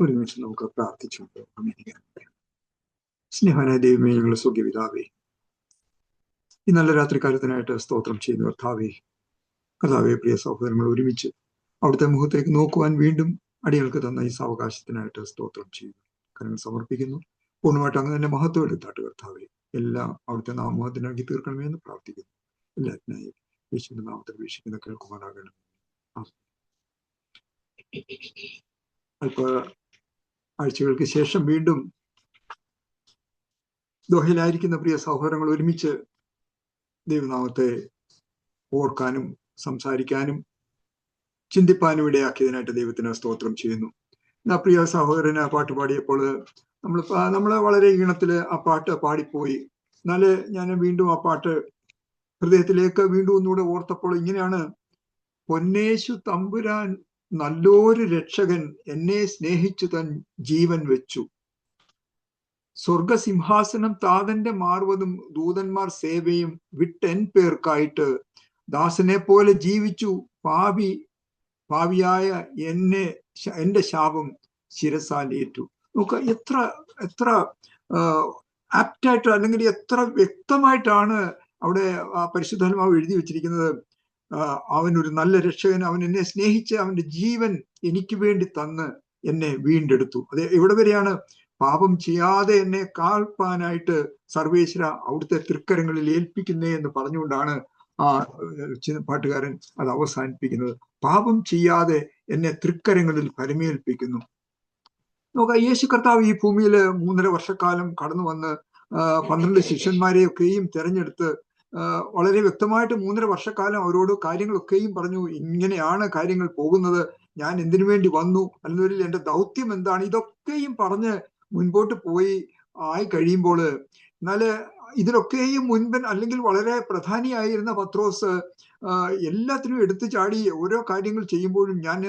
ഒരു നിമിഷം നമുക്ക് പ്രാർത്ഥിച്ചുകൊണ്ട് അമേരിക്കാൻ. സ്നേഹനായ ദൈവമേ, ഞങ്ങളുടെ സ്വർഗ്ഗപിതാവേ, ഈ നല്ല രാത്രികാലത്തിനായിട്ട് സ്തോത്രം ചെയ്യുന്ന കർത്താവേ, പ്രിയ സഹോദരങ്ങൾ ഒരുമിച്ച് അവിടുത്തെ മുഖത്തേക്ക് നോക്കുവാൻ വീണ്ടും അടിയങ്ങൾക്ക് തന്ന ഈ സാവകാശത്തിനായിട്ട് സ്തോത്രം ചെയ്യുന്നു. കരങ്ങൾ സമർപ്പിക്കുന്നു. പൂർണ്ണമായിട്ട് അങ്ങ് തന്നെ മഹത്വം എടുത്താട്ട് കർത്താവേ, എല്ലാം അവിടുത്തെ നാമത്തിനാക്കി തീർക്കണമേ എന്ന് പ്രാർത്ഥിക്കുന്നു. എല്ലാത്തിനായി യേശുവിന്റെ നാമത്തിൽ വീക്ഷിക്കുന്ന കേൾക്കുവാനാകണം. അല്പ ആഴ്ചകൾക്ക് ശേഷം വീണ്ടും ദോഹയിലായിരിക്കുന്ന പ്രിയ സഹോദരങ്ങൾ ഒരുമിച്ച് ദൈവനാമത്തെ ഓർക്കാനും സംസാരിക്കാനും ചിന്തിപ്പാനും ഇടയാക്കിയതിനായിട്ട് ദൈവത്തിന് സ്തോത്രം ചെയ്യുന്നു. ആ പ്രിയ സഹോദരന് പാട്ട് പാടിയപ്പോൾ നമ്മള് വളരെ ഈണത്തില് ആ പാട്ട് പാടിപ്പോയി. എന്നാല് ഞാൻ വീണ്ടും ആ പാട്ട് ഹൃദയത്തിലേക്ക് വീണ്ടും ഒന്നുകൂടെ ഓർത്തപ്പോൾ ഇങ്ങനെയാണ്: പൊന്നേശു തമ്പുരാൻ നല്ലൊരു രക്ഷകൻ, എന്നെ സ്നേഹിച്ചു തൻ ജീവൻ വെച്ചു. സ്വർഗസിംഹാസനം താതന്റെ മാർവതും ദൂതന്മാർ സേവയും വിട്ടെൻ പേർക്കായിട്ട് ദാസനെ പോലെ ജീവിച്ചു. പാവിയായ എന്റെ ശാപം ശിരസാലേറ്റു. നമുക്ക് എത്ര ആപ്റ്റായിട്ട്, അല്ലെങ്കിൽ എത്ര വ്യക്തമായിട്ടാണ് അവിടെ ആ പരിശുദ്ധാത്മാവ് എഴുതി വെച്ചിരിക്കുന്നത്. അവൻ ഒരു നല്ല രക്ഷകൻ, അവൻ എന്നെ സ്നേഹിച്ച് അവന്റെ ജീവൻ എനിക്ക് വേണ്ടി തന്ന് എന്നെ വീണ്ടെടുത്തു. അത് എവിടെ വരെയാണ്? പാപം ചെയ്യാതെ എന്നെ കാൽപ്പാനായിട്ട് സർവേശ്വര അവിടുത്തെ തൃക്കരങ്ങളിൽ ഏൽപ്പിക്കുന്നേ എന്ന് പറഞ്ഞുകൊണ്ടാണ് ആ പാട്ടുകാരൻ അത് അവസാനിപ്പിക്കുന്നത്. പാപം ചെയ്യാതെ എന്നെ തൃക്കരങ്ങളിൽ പരമേൽപ്പിക്കുന്നു. നോക്കാം, യേശു കർത്താവ് ഈ ഭൂമിയിൽ 3.5 വർഷക്കാലം കടന്നു വന്ന് 12 ശിഷ്യന്മാരെയൊക്കെയും തെരഞ്ഞെടുത്ത് വളരെ വ്യക്തമായിട്ട് 3.5 വർഷക്കാലം അവരോട് കാര്യങ്ങളൊക്കെയും പറഞ്ഞു. ഇങ്ങനെയാണ് കാര്യങ്ങൾ പോകുന്നത്, ഞാൻ എന്തിനു വേണ്ടി വന്നു, അല്ലെങ്കിൽ എന്റെ ദൗത്യം എന്താണ്, ഇതൊക്കെയും പറഞ്ഞ് മുൻപോട്ട് പോയി ആയി കഴിയുമ്പോൾ, എന്നാല് ഇതിലൊക്കെയും മുൻപൻ അല്ലെങ്കിൽ വളരെ പ്രധാനിയായിരുന്ന പത്രോസ് എല്ലാത്തിനും എടുത്തു ചാടി ഓരോ കാര്യങ്ങൾ ചെയ്യുമ്പോഴും ഞാൻ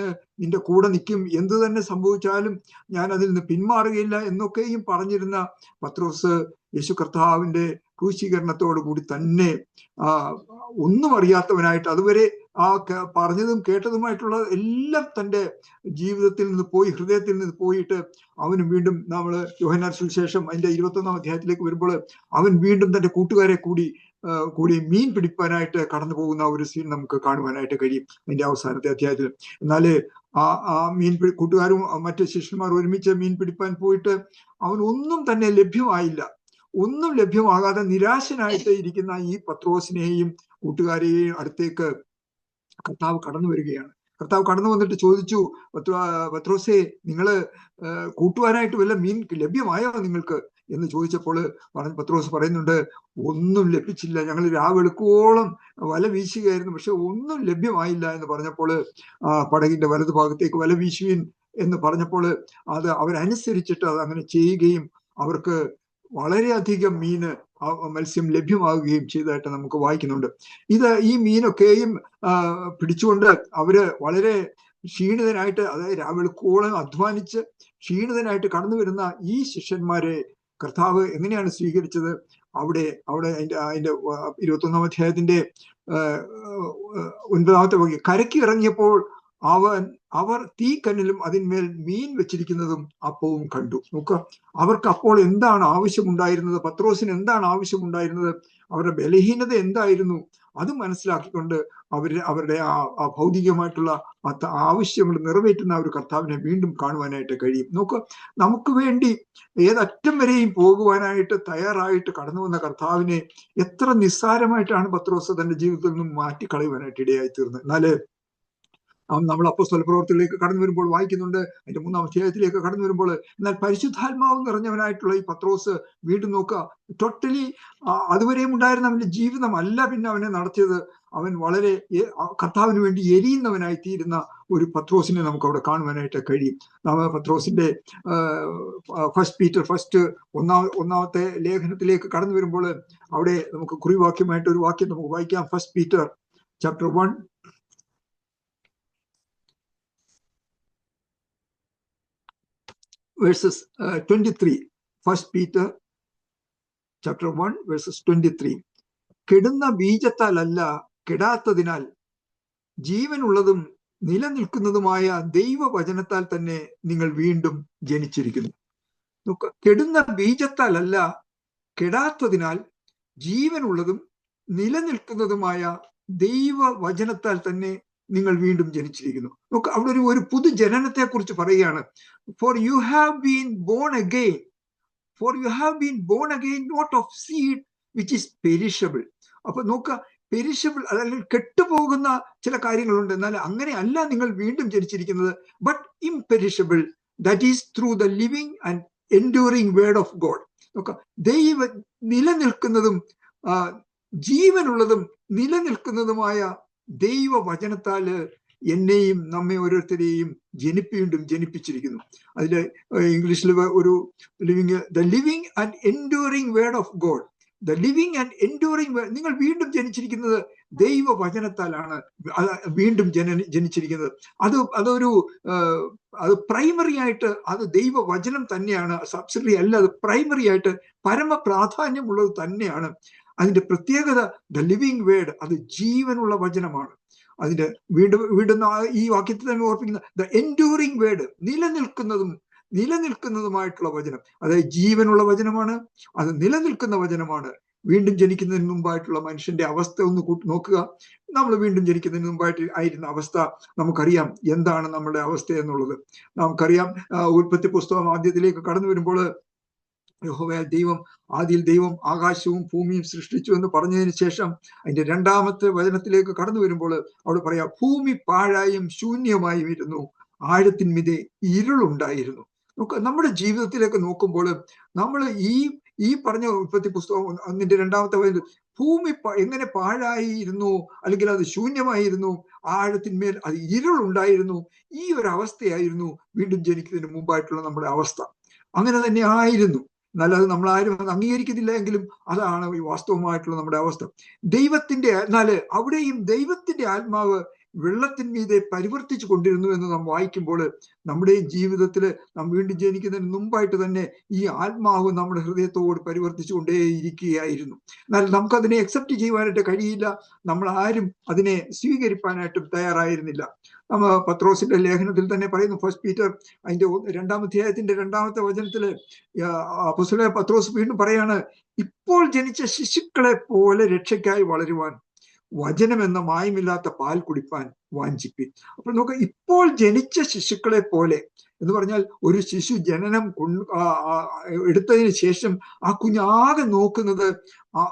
നിന്റെ കൂടെ നിൽക്കും, എന്തു തന്നെ സംഭവിച്ചാലും ഞാൻ അതിൽ നിന്ന് പിന്മാറുകയില്ല എന്നൊക്കെയും പറഞ്ഞിരുന്ന പത്രോസ് യേശു കർത്താവിന്റെ ക്രൂശീകരണത്തോടു കൂടി തന്നെ ഒന്നും അറിയാത്തവനായിട്ട്, അതുവരെ ആ പറഞ്ഞതും കേട്ടതുമായിട്ടുള്ള എല്ലാം തൻ്റെ ജീവിതത്തിൽ നിന്ന് പോയി, ഹൃദയത്തിൽ നിന്ന് പോയിട്ട് അവനും വീണ്ടും നമ്മൾ യോഹന്നാൻ സുവിശേഷം അതിന്റെ 21-ാം അധ്യായത്തിലേക്ക് വരുമ്പോൾ അവൻ വീണ്ടും തന്റെ കൂട്ടുകാരെ കൂടി മീൻ പിടിപ്പാനായിട്ട് കടന്നു പോകുന്ന ഒരു സീൻ നമുക്ക് കാണുവാനായിട്ട് കഴിയും അതിന്റെ അവസാനത്തെ അധ്യായത്തിൽ. എന്നാല് ആ കൂട്ടുകാരും മറ്റ് ശിഷ്യന്മാർ ഒരുമിച്ച് മീൻ പിടിപ്പാൻ പോയിട്ട് അവനൊന്നും തന്നെ ലഭ്യമായില്ല. ഒന്നും ലഭ്യമാകാതെ നിരാശനായിട്ട് ഇരിക്കുന്ന ഈ പത്രോസിനെയും കൂട്ടുകാരെയും അടുത്തേക്ക് കർത്താവ് കടന്നു വരികയാണ്. കർത്താവ് കടന്നു വന്നിട്ട് ചോദിച്ചു, പത്രോസേ, നിങ്ങള് കൂട്ടുവാനായിട്ട് വല്ല മീൻ ലഭ്യമായോ നിങ്ങൾക്ക് എന്ന് ചോദിച്ചപ്പോൾ പത്രോസ് പറയുന്നുണ്ട്, ഒന്നും ലഭിച്ചില്ല, ഞങ്ങൾ രാവെളുക്കോളം വല വീശുകയായിരുന്നു, പക്ഷെ ഒന്നും ലഭ്യമായില്ല എന്ന് പറഞ്ഞപ്പോൾ പടകിന്റെ വലതു ഭാഗത്തേക്ക് വല വീശുവിൻ എന്ന് പറഞ്ഞപ്പോൾ അത് അവരനുസരിച്ചിട്ട് അത് അങ്ങനെ ചെയ്യുകയും അവർക്ക് വളരെയധികം മത്സ്യം ലഭ്യമാവുകയും ചെയ്തതായിട്ട് നമുക്ക് വായിക്കുന്നുണ്ട്. ഈ മീനൊക്കെയും പിടിച്ചുകൊണ്ട് അവര് വളരെ ക്ഷീണിതനായിട്ട്, അതായത് രാവിലെക്കോളം അധ്വാനിച്ച് ക്ഷീണിതനായിട്ട് കടന്നു വരുന്ന ഈ ശിഷ്യന്മാരെ കർത്താവ് എങ്ങനെയാണ് സ്വീകരിച്ചത്? അവിടെ അതിന്റെ 21-ാം അധ്യായത്തിന്റെ 9-ാമത്തെ വാക്യം, കരയ്ക്ക് ഇറങ്ങിയപ്പോൾ അവർ തീക്കനലും അതിന്മേൽ മീൻ വെച്ചിരിക്കുന്നതും അപ്പവും കണ്ടു. നോക്കുക, അവർക്ക് അപ്പോൾ എന്താണ് ആവശ്യമുണ്ടായിരുന്നത്? പത്രോസിന് എന്താണ് ആവശ്യമുണ്ടായിരുന്നത്? അവരുടെ ബലഹീനത എന്തായിരുന്നു? അത് മനസ്സിലാക്കിക്കൊണ്ട് അവരുടെ ആ ഭൗതികമായിട്ടുള്ള ആവശ്യങ്ങൾ നിറവേറ്റുന്ന ഒരു കർത്താവിനെ വീണ്ടും കാണുവാനായിട്ട് കഴിയും. നമുക്ക് വേണ്ടി ഏതറ്റം വരെയും പോകുവാനായിട്ട് തയ്യാറായിട്ട് കടന്നു വന്ന കർത്താവിനെ എത്ര നിസ്സാരമായിട്ടാണ് പത്രോസ് തന്റെ ജീവിതത്തിൽ നിന്നും മാറ്റിക്കളയുവാനായിട്ട് ഇടയായി തീർന്നത്. എന്നാല് നമ്മൾ അപ്പോസ്തല പ്രവൃത്തികളിലേക്ക് കടന്നു വരുമ്പോൾ വായിക്കുന്നുണ്ട്, അതിന്റെ 3-ാം അധ്യായത്തിലേക്ക് കടന്നു വരുമ്പോൾ, എന്നാൽ പരിശുദ്ധാത്മാവ് നിറഞ്ഞവനായിട്ടുള്ള ഈ പത്രോസ് വീണ്ടും നോക്കുക, ടോട്ടലി അതുവരെയും ഉണ്ടായിരുന്ന അവന്റെ ജീവിതമല്ല പിന്നെ അവനെ നടത്തിയത്. അവൻ വളരെ കർത്താവിന് വേണ്ടി എരിയുന്നവനായി തീരുന്ന ഒരു പത്രോസിനെ നമുക്ക് അവിടെ കാണുവാനായിട്ട് കഴിയും. പത്രോസിന്റെ ഒന്നാമത്തെ ലേഖനത്തിലേക്ക് കടന്നു വരുമ്പോൾ അവിടെ നമുക്ക് കുറിവാക്യമായിട്ട് ഒരു വാക്യം നമുക്ക് വായിക്കാം. 1 Peter chapter 1 verses 23. 1 Peter chapter 1 verses 23. കെടുന്ന ബീജത്താലല്ല, കെടാത്തതിനാൽ ജീവനുള്ളതും നിലനിൽക്കുന്നതുമായ ദൈവവചനത്താൽ തന്നെ നിങ്ങൾ വീണ്ടും ജനിച്ചിരിക്കുന്നു. കെടുന്ന ബീജത്താലല്ല, കെടാത്തതിനാൽ ജീവനുള്ളതും നിലനിൽക്കുന്നതുമായ ദൈവവചനത്താൽ തന്നെ നിങ്ങൾ വീണ്ടും ജനിച്ചിരിക്കുന്നു. അവിടെ ഒരു പുതുജനനത്തെ കുറിച്ച് പറയുകയാണ്. For you have been born again, for you have been born again not of seed which is perishable. അപ്പൊ നോക്കുക, പെരിഷബിൾ അല്ലെങ്കിൽ കെട്ടുപോകുന്ന ചില കാര്യങ്ങളുണ്ട്, എന്നാൽ അങ്ങനെ അല്ല നിങ്ങൾ വീണ്ടും ജനിച്ചിരിക്കുന്നത്. But imperishable, that is through the living and enduring word of God. നോക്കുക, നിലനിൽക്കുന്നതും ജീവനുള്ളതും നിലനിൽക്കുന്നതുമായ ദൈവവചനത്താല് എന്നെയും നമ്മെ ഓരോരുത്തരെയും വീണ്ടും ജനിപ്പിച്ചിരിക്കുന്നു. അതിൽ ഇംഗ്ലീഷിൽ ഒരു the living and enduring word of God. The living and enduring word, നിങ്ങൾ വീണ്ടും ജനിച്ചിരിക്കുന്നത് ദൈവവചനത്താലാണ്. വീണ്ടും ജനിച്ചിരിക്കുന്നത് അത് പ്രൈമറി ആയിട്ട് അത് ദൈവവചനം തന്നെയാണ്, സബ്സിഡറി അല്ല. അത് പ്രൈമറി ആയിട്ട് പരമ പ്രാധാന്യമുള്ളത് തന്നെയാണ്. അതിന്റെ പ്രത്യേകത ദ ലിവിങ് വേർഡ്, അത് ജീവനുള്ള വചനമാണ്. അതിന്റെ വീണ്ടും ഈ വാക്യത്തിൽ തന്നെ ഓർപ്പിക്കുന്ന ദ എൻഡ്യൂറിങ് വേർഡ്, നിലനിൽക്കുന്നതുമായിട്ടുള്ള വചനം. അതായത് ജീവനുള്ള വചനമാണ്, അത് നിലനിൽക്കുന്ന വചനമാണ്. വീണ്ടും ജനിക്കുന്നതിന് മുമ്പായിട്ടുള്ള മനുഷ്യന്റെ അവസ്ഥ ഒന്ന് നോക്കുക. നമ്മൾ വീണ്ടും ജനിക്കുന്നതിന് മുമ്പായിട്ട് ആയിരുന്ന അവസ്ഥ നമുക്കറിയാം. എന്താണ് നമ്മുടെ അവസ്ഥ എന്നുള്ളത് നമുക്കറിയാം. ഉൽപ്പത്തി പുസ്തകം ആദ്യത്തിലേക്ക് കടന്നു വരുമ്പോൾ ആദിയിൽ ദൈവം ആകാശവും ഭൂമിയും സൃഷ്ടിച്ചു എന്ന് പറഞ്ഞതിന് ശേഷം അതിന്റെ രണ്ടാമത്തെ വചനത്തിലേക്ക് കടന്നു വരുമ്പോൾ അവിടെ പറയാം, ഭൂമി പാഴായും ശൂന്യമായും ഇരുന്നു, ആഴത്തിന്മീതെ ഇരുളുണ്ടായിരുന്നു. നമ്മുടെ ജീവിതത്തിലേക്ക് നോക്കുമ്പോൾ നമ്മൾ ഈ പറഞ്ഞ ഉൽപ്പത്തി പുസ്തകം അതിന്റെ രണ്ടാമത്തെ വചനം, ഭൂമി എങ്ങനെ പാഴായിരുന്നു, അല്ലെങ്കിൽ അത് ശൂന്യമായിരുന്നു, ആഴത്തിന്മേൽ അത് ഇരുളുണ്ടായിരുന്നു. ഈ ഒരു അവസ്ഥയായിരുന്നു വീണ്ടും ജനിക്കുന്നതിന് മുമ്പായിട്ടുള്ള നമ്മുടെ അവസ്ഥ. അങ്ങനെ തന്നെ ആയിരുന്നു. എന്നാൽ അത് നമ്മൾ ആരും അത് അംഗീകരിക്കുന്നില്ല എങ്കിലും അതാണ് വാസ്തവമായിട്ടുള്ള നമ്മുടെ അവസ്ഥ. എന്നാല് അവിടെയും ദൈവത്തിന്റെ ആത്മാവ് വെള്ളത്തിന്മീതെ പരിവർത്തിച്ചു കൊണ്ടിരുന്നു എന്ന് നാം വായിക്കുമ്പോൾ നമ്മുടെയും ജീവിതത്തിൽ നാം വീണ്ടും ജനിക്കുന്നതിന് മുമ്പായിട്ട് തന്നെ ഈ ആത്മാവ് നമ്മുടെ ഹൃദയത്തോട് പരിവർത്തിച്ചു കൊണ്ടേയിരിക്കുകയായിരുന്നു. എന്നാൽ നമുക്കതിനെ അക്സെപ്റ്റ് ചെയ്യുവാനായിട്ട് കഴിയില്ല. നമ്മൾ ആരും അതിനെ സ്വീകരിക്കാനായിട്ടും തയ്യാറായിരുന്നില്ല. പത്രോസിന്റെ ലേഖനത്തിൽ തന്നെ പറയുന്നു, ഫസ്റ്റ് പീറ്റർ അതിന്റെ 2-ാം അധ്യായത്തിന്റെ 2-ാമത്തെ വചനത്തില് അപ്പോസ്തലനായ പത്രോസ് വീണ്ടും പറയാണ്, ഇപ്പോൾ ജനിച്ച ശിശുക്കളെ പോലെ രക്ഷയ്ക്കായി വളരുവാൻ വചനം എന്ന മായമില്ലാത്ത പാൽ കുടിപ്പാൻ വാഞ്ചിപ്പിൻ. അപ്പോൾ നോക്കുക, ഇപ്പോൾ ജനിച്ച ശിശുക്കളെ പോലെ എന്ന് പറഞ്ഞാൽ ഒരു ശിശു ജനനം എടുത്തതിന് ശേഷം ആ കുഞ്ഞാകെ നോക്കുന്നത്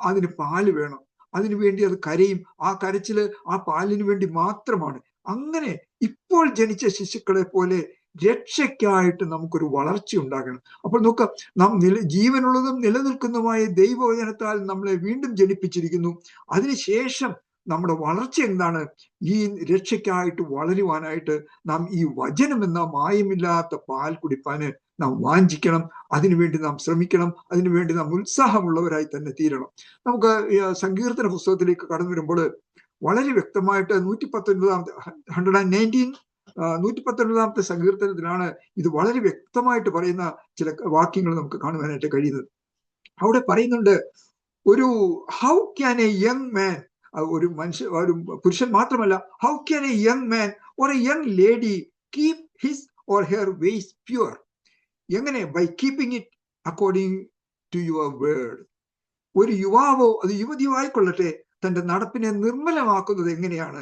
അതിന് പാല് വേണം, അതിനു വേണ്ടി അത് കരയും. ആ കരച്ചില് ആ പാലിന് വേണ്ടി മാത്രമാണ്. അങ്ങനെ ഇപ്പോൾ ജനിച്ച ശിശുക്കളെ പോലെ രക്ഷയ്ക്കായിട്ട് നമുക്കൊരു വളർച്ച ഉണ്ടാകണം. അപ്പോൾ നോക്കുക, നാം ജീവനുള്ളതും നിലനിൽക്കുന്നതുമായ ദൈവവചനത്താൽ നമ്മളെ വീണ്ടും ജനിപ്പിച്ചിരിക്കുന്നു. അതിനുശേഷം നമ്മുടെ വളർച്ച എന്താണ്? ഈ രക്ഷയ്ക്കായിട്ട് വളരുവാനായിട്ട് നാം ഈ വചനം എന്ന മായമില്ലാത്ത പാൽ കുടിപ്പാന് നാം വാഞ്ചിക്കണം. അതിനുവേണ്ടി നാം ശ്രമിക്കണം. അതിനുവേണ്ടി നാം ഉത്സാഹമുള്ളവരായി തന്നെ തീരണം. നമുക്ക് സങ്കീർത്തന പുസ്തകത്തിലേക്ക് കടന്നു വരുമ്പോൾ വളരെ വ്യക്തമായിട്ട് 119-ാമത്തെ സങ്കീർത്തനത്തിലാണ് ഇത് വളരെ വ്യക്തമായിട്ട് പറയുന്ന ചില വാക്യങ്ങൾ നമുക്ക് കാണുവാനായിട്ട് കഴിയുന്നത്. അവിടെ പറയുന്നുണ്ട്, ഒരു how can a young man, ഒരു പുരുഷൻ മാത്രമല്ല, how can a young man or a young lady keep his or her ways pure. എങ്ങനെ? By keeping it according to your word. ഒരു യുവാവോ അത് യുവതിയോ ആയിക്കൊള്ളട്ടെ, തന്റെ നടപ്പിനെ നിർമ്മലമാക്കുന്നത് എങ്ങനെയാണ്?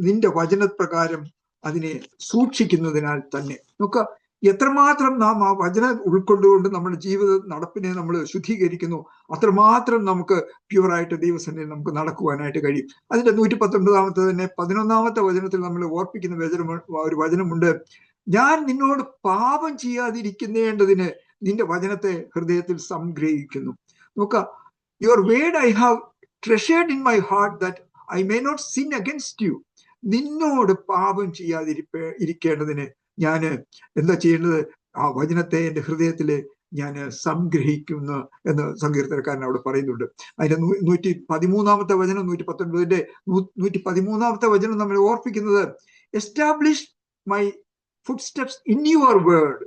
നിന്റെ വചനപ്രകാരം അതിനെ സൂക്ഷിക്കുന്നതിനാൽ തന്നെ. നോക്കുക, എത്രമാത്രം നാം ആ വചനം ഉൾക്കൊണ്ടുകൊണ്ട് നമ്മുടെ ജീവിത നടപ്പിനെ നമ്മൾ ശുദ്ധീകരിക്കുന്നു, അത്രമാത്രം നമുക്ക് പ്യുവറായിട്ട് ദൈവസന്നിധിയിൽ നമുക്ക് നടക്കുവാനായിട്ട് കഴിയും. അതിന്റെ 119-ാമത്തെ തന്നെ 11-ാമത്തെ വചനത്തിൽ നമ്മൾ ഓർപ്പിക്കുന്ന ഒരു വചനമുണ്ട്, ഞാൻ നിന്നോട് പാപം ചെയ്യാതിരിക്കുന്നതിന് നിന്റെ വചനത്തെ ഹൃദയത്തിൽ സംഗ്രഹിക്കുന്നു. നോക്കുക, your word I have treasured in my heart that I may not sin against you. നിന്നോട് പാപം ഇരിക്കേണ്ടതിന് ഞാൻ എന്താ ചെയ്യേണ്ടത്? ആ വചനത്തെ എൻ്റെ ഹൃദയത്തില് ഞാൻ സംഗ്രഹിക്കുന്നു എന്ന് സങ്കീർത്തനക്കാരൻ അവിടെ പറയുന്നുണ്ട്. അതിന്റെ 113-ാമത്തെ വചനം 119-ന്റെ 113-ാമത്തെ വചനം നമ്മൾ ഓർപ്പിക്കുന്നത്, establish my footsteps in your word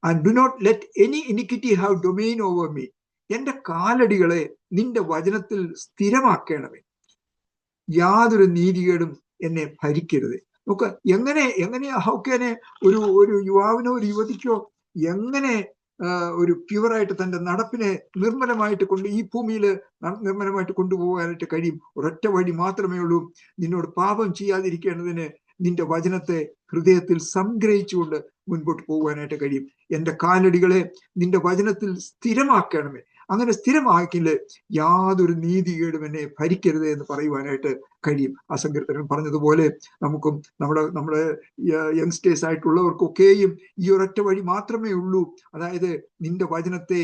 and do not let any iniquity have domain over me. എന്റെ കാലടികളെ നിന്റെ വചനത്തിൽ സ്ഥിരമാക്കണമേ, യാതൊരു നീതികേടും എന്നെ ഭരിക്കരുത്. നമുക്ക് എങ്ങനെ ഹൗ ക്യാൻ ഒരു യുവാവിനോ ഒരു യുവതിക്കോ എങ്ങനെ ഒരു പ്യുവറായിട്ട് തന്റെ നടപ്പിനെ നിർമ്മലമായിട്ട് ഈ ഭൂമിയിൽ നിർമ്മലമായിട്ട് കൊണ്ടുപോകാനായിട്ട് കഴിയും? ഒരൊറ്റ വഴി മാത്രമേ ഉള്ളൂ. നിന്നോട് പാപം ചെയ്യാതിരിക്കേണ്ടതിന് നിന്റെ വചനത്തെ ഹൃദയത്തിൽ സംഗ്രഹിച്ചുകൊണ്ട് മുൻപോട്ട് പോകുവാനായിട്ട് കഴിയും. എന്റെ കാലടികളെ നിന്റെ വചനത്തിൽ സ്ഥിരമാക്കണമേ. അങ്ങനെ സ്ഥിരമാക്കില് യാതൊരു നീതികേടും എന്നെ ഭരിക്കരുത് എന്ന് പറയുവാനായിട്ട് കഴിയും. ആ സങ്കീർത്തനൻ പറഞ്ഞതുപോലെ നമുക്കും നമ്മുടെ യങ്സ്റ്റേഴ്സ് ആയിട്ടുള്ളവർക്കൊക്കെയും ഈ ഒരൊറ്റ വഴി മാത്രമേ ഉള്ളൂ. അതായത് നിന്റെ വചനത്തെ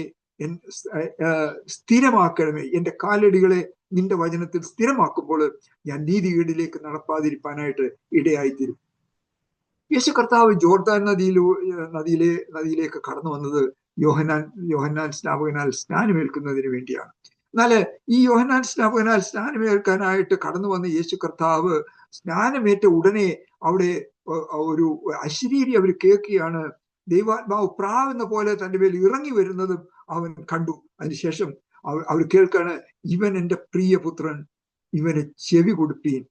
സ്ഥിരമാക്കണമേ. എന്റെ കാലടികളെ നിന്റെ വചനത്തിൽ സ്ഥിരമാക്കുമ്പോൾ ഞാൻ നീതികേടിലേക്ക് നടപ്പാതിരിക്കാനായിട്ട് ഇടയായിത്തീരും. യേശു കർത്താവ് ജോർദാൻ നദിയിലേക്ക് കടന്നു വന്നത് യോഹന്നാൻ സ്നാപകനാൽ സ്നാനമേൽക്കുന്നതിന് വേണ്ടിയാണ്. എന്നാല് ഈ യോഹന്നാൻ സ്നാപകനാൽ സ്നാനമേൽക്കാനായിട്ട് കടന്നു വന്ന യേശു കർത്താവ് സ്നാനമേറ്റ ഉടനെ അവിടെ ഒരു അശരീരി അവർ കേൾക്കുകയാണ്. ദൈവാത്മാവ് പ്രാവെന്ന പോലെ തന്റെ മേൽ ഇറങ്ങി വരുന്നതും അവൻ കണ്ടു. അതിനുശേഷം അവർ കേൾക്കാണ്, ഇവൻ എൻ്റെ പ്രിയപുത്രൻ, ഇവന് ചെവി കൊടുപ്പീൻ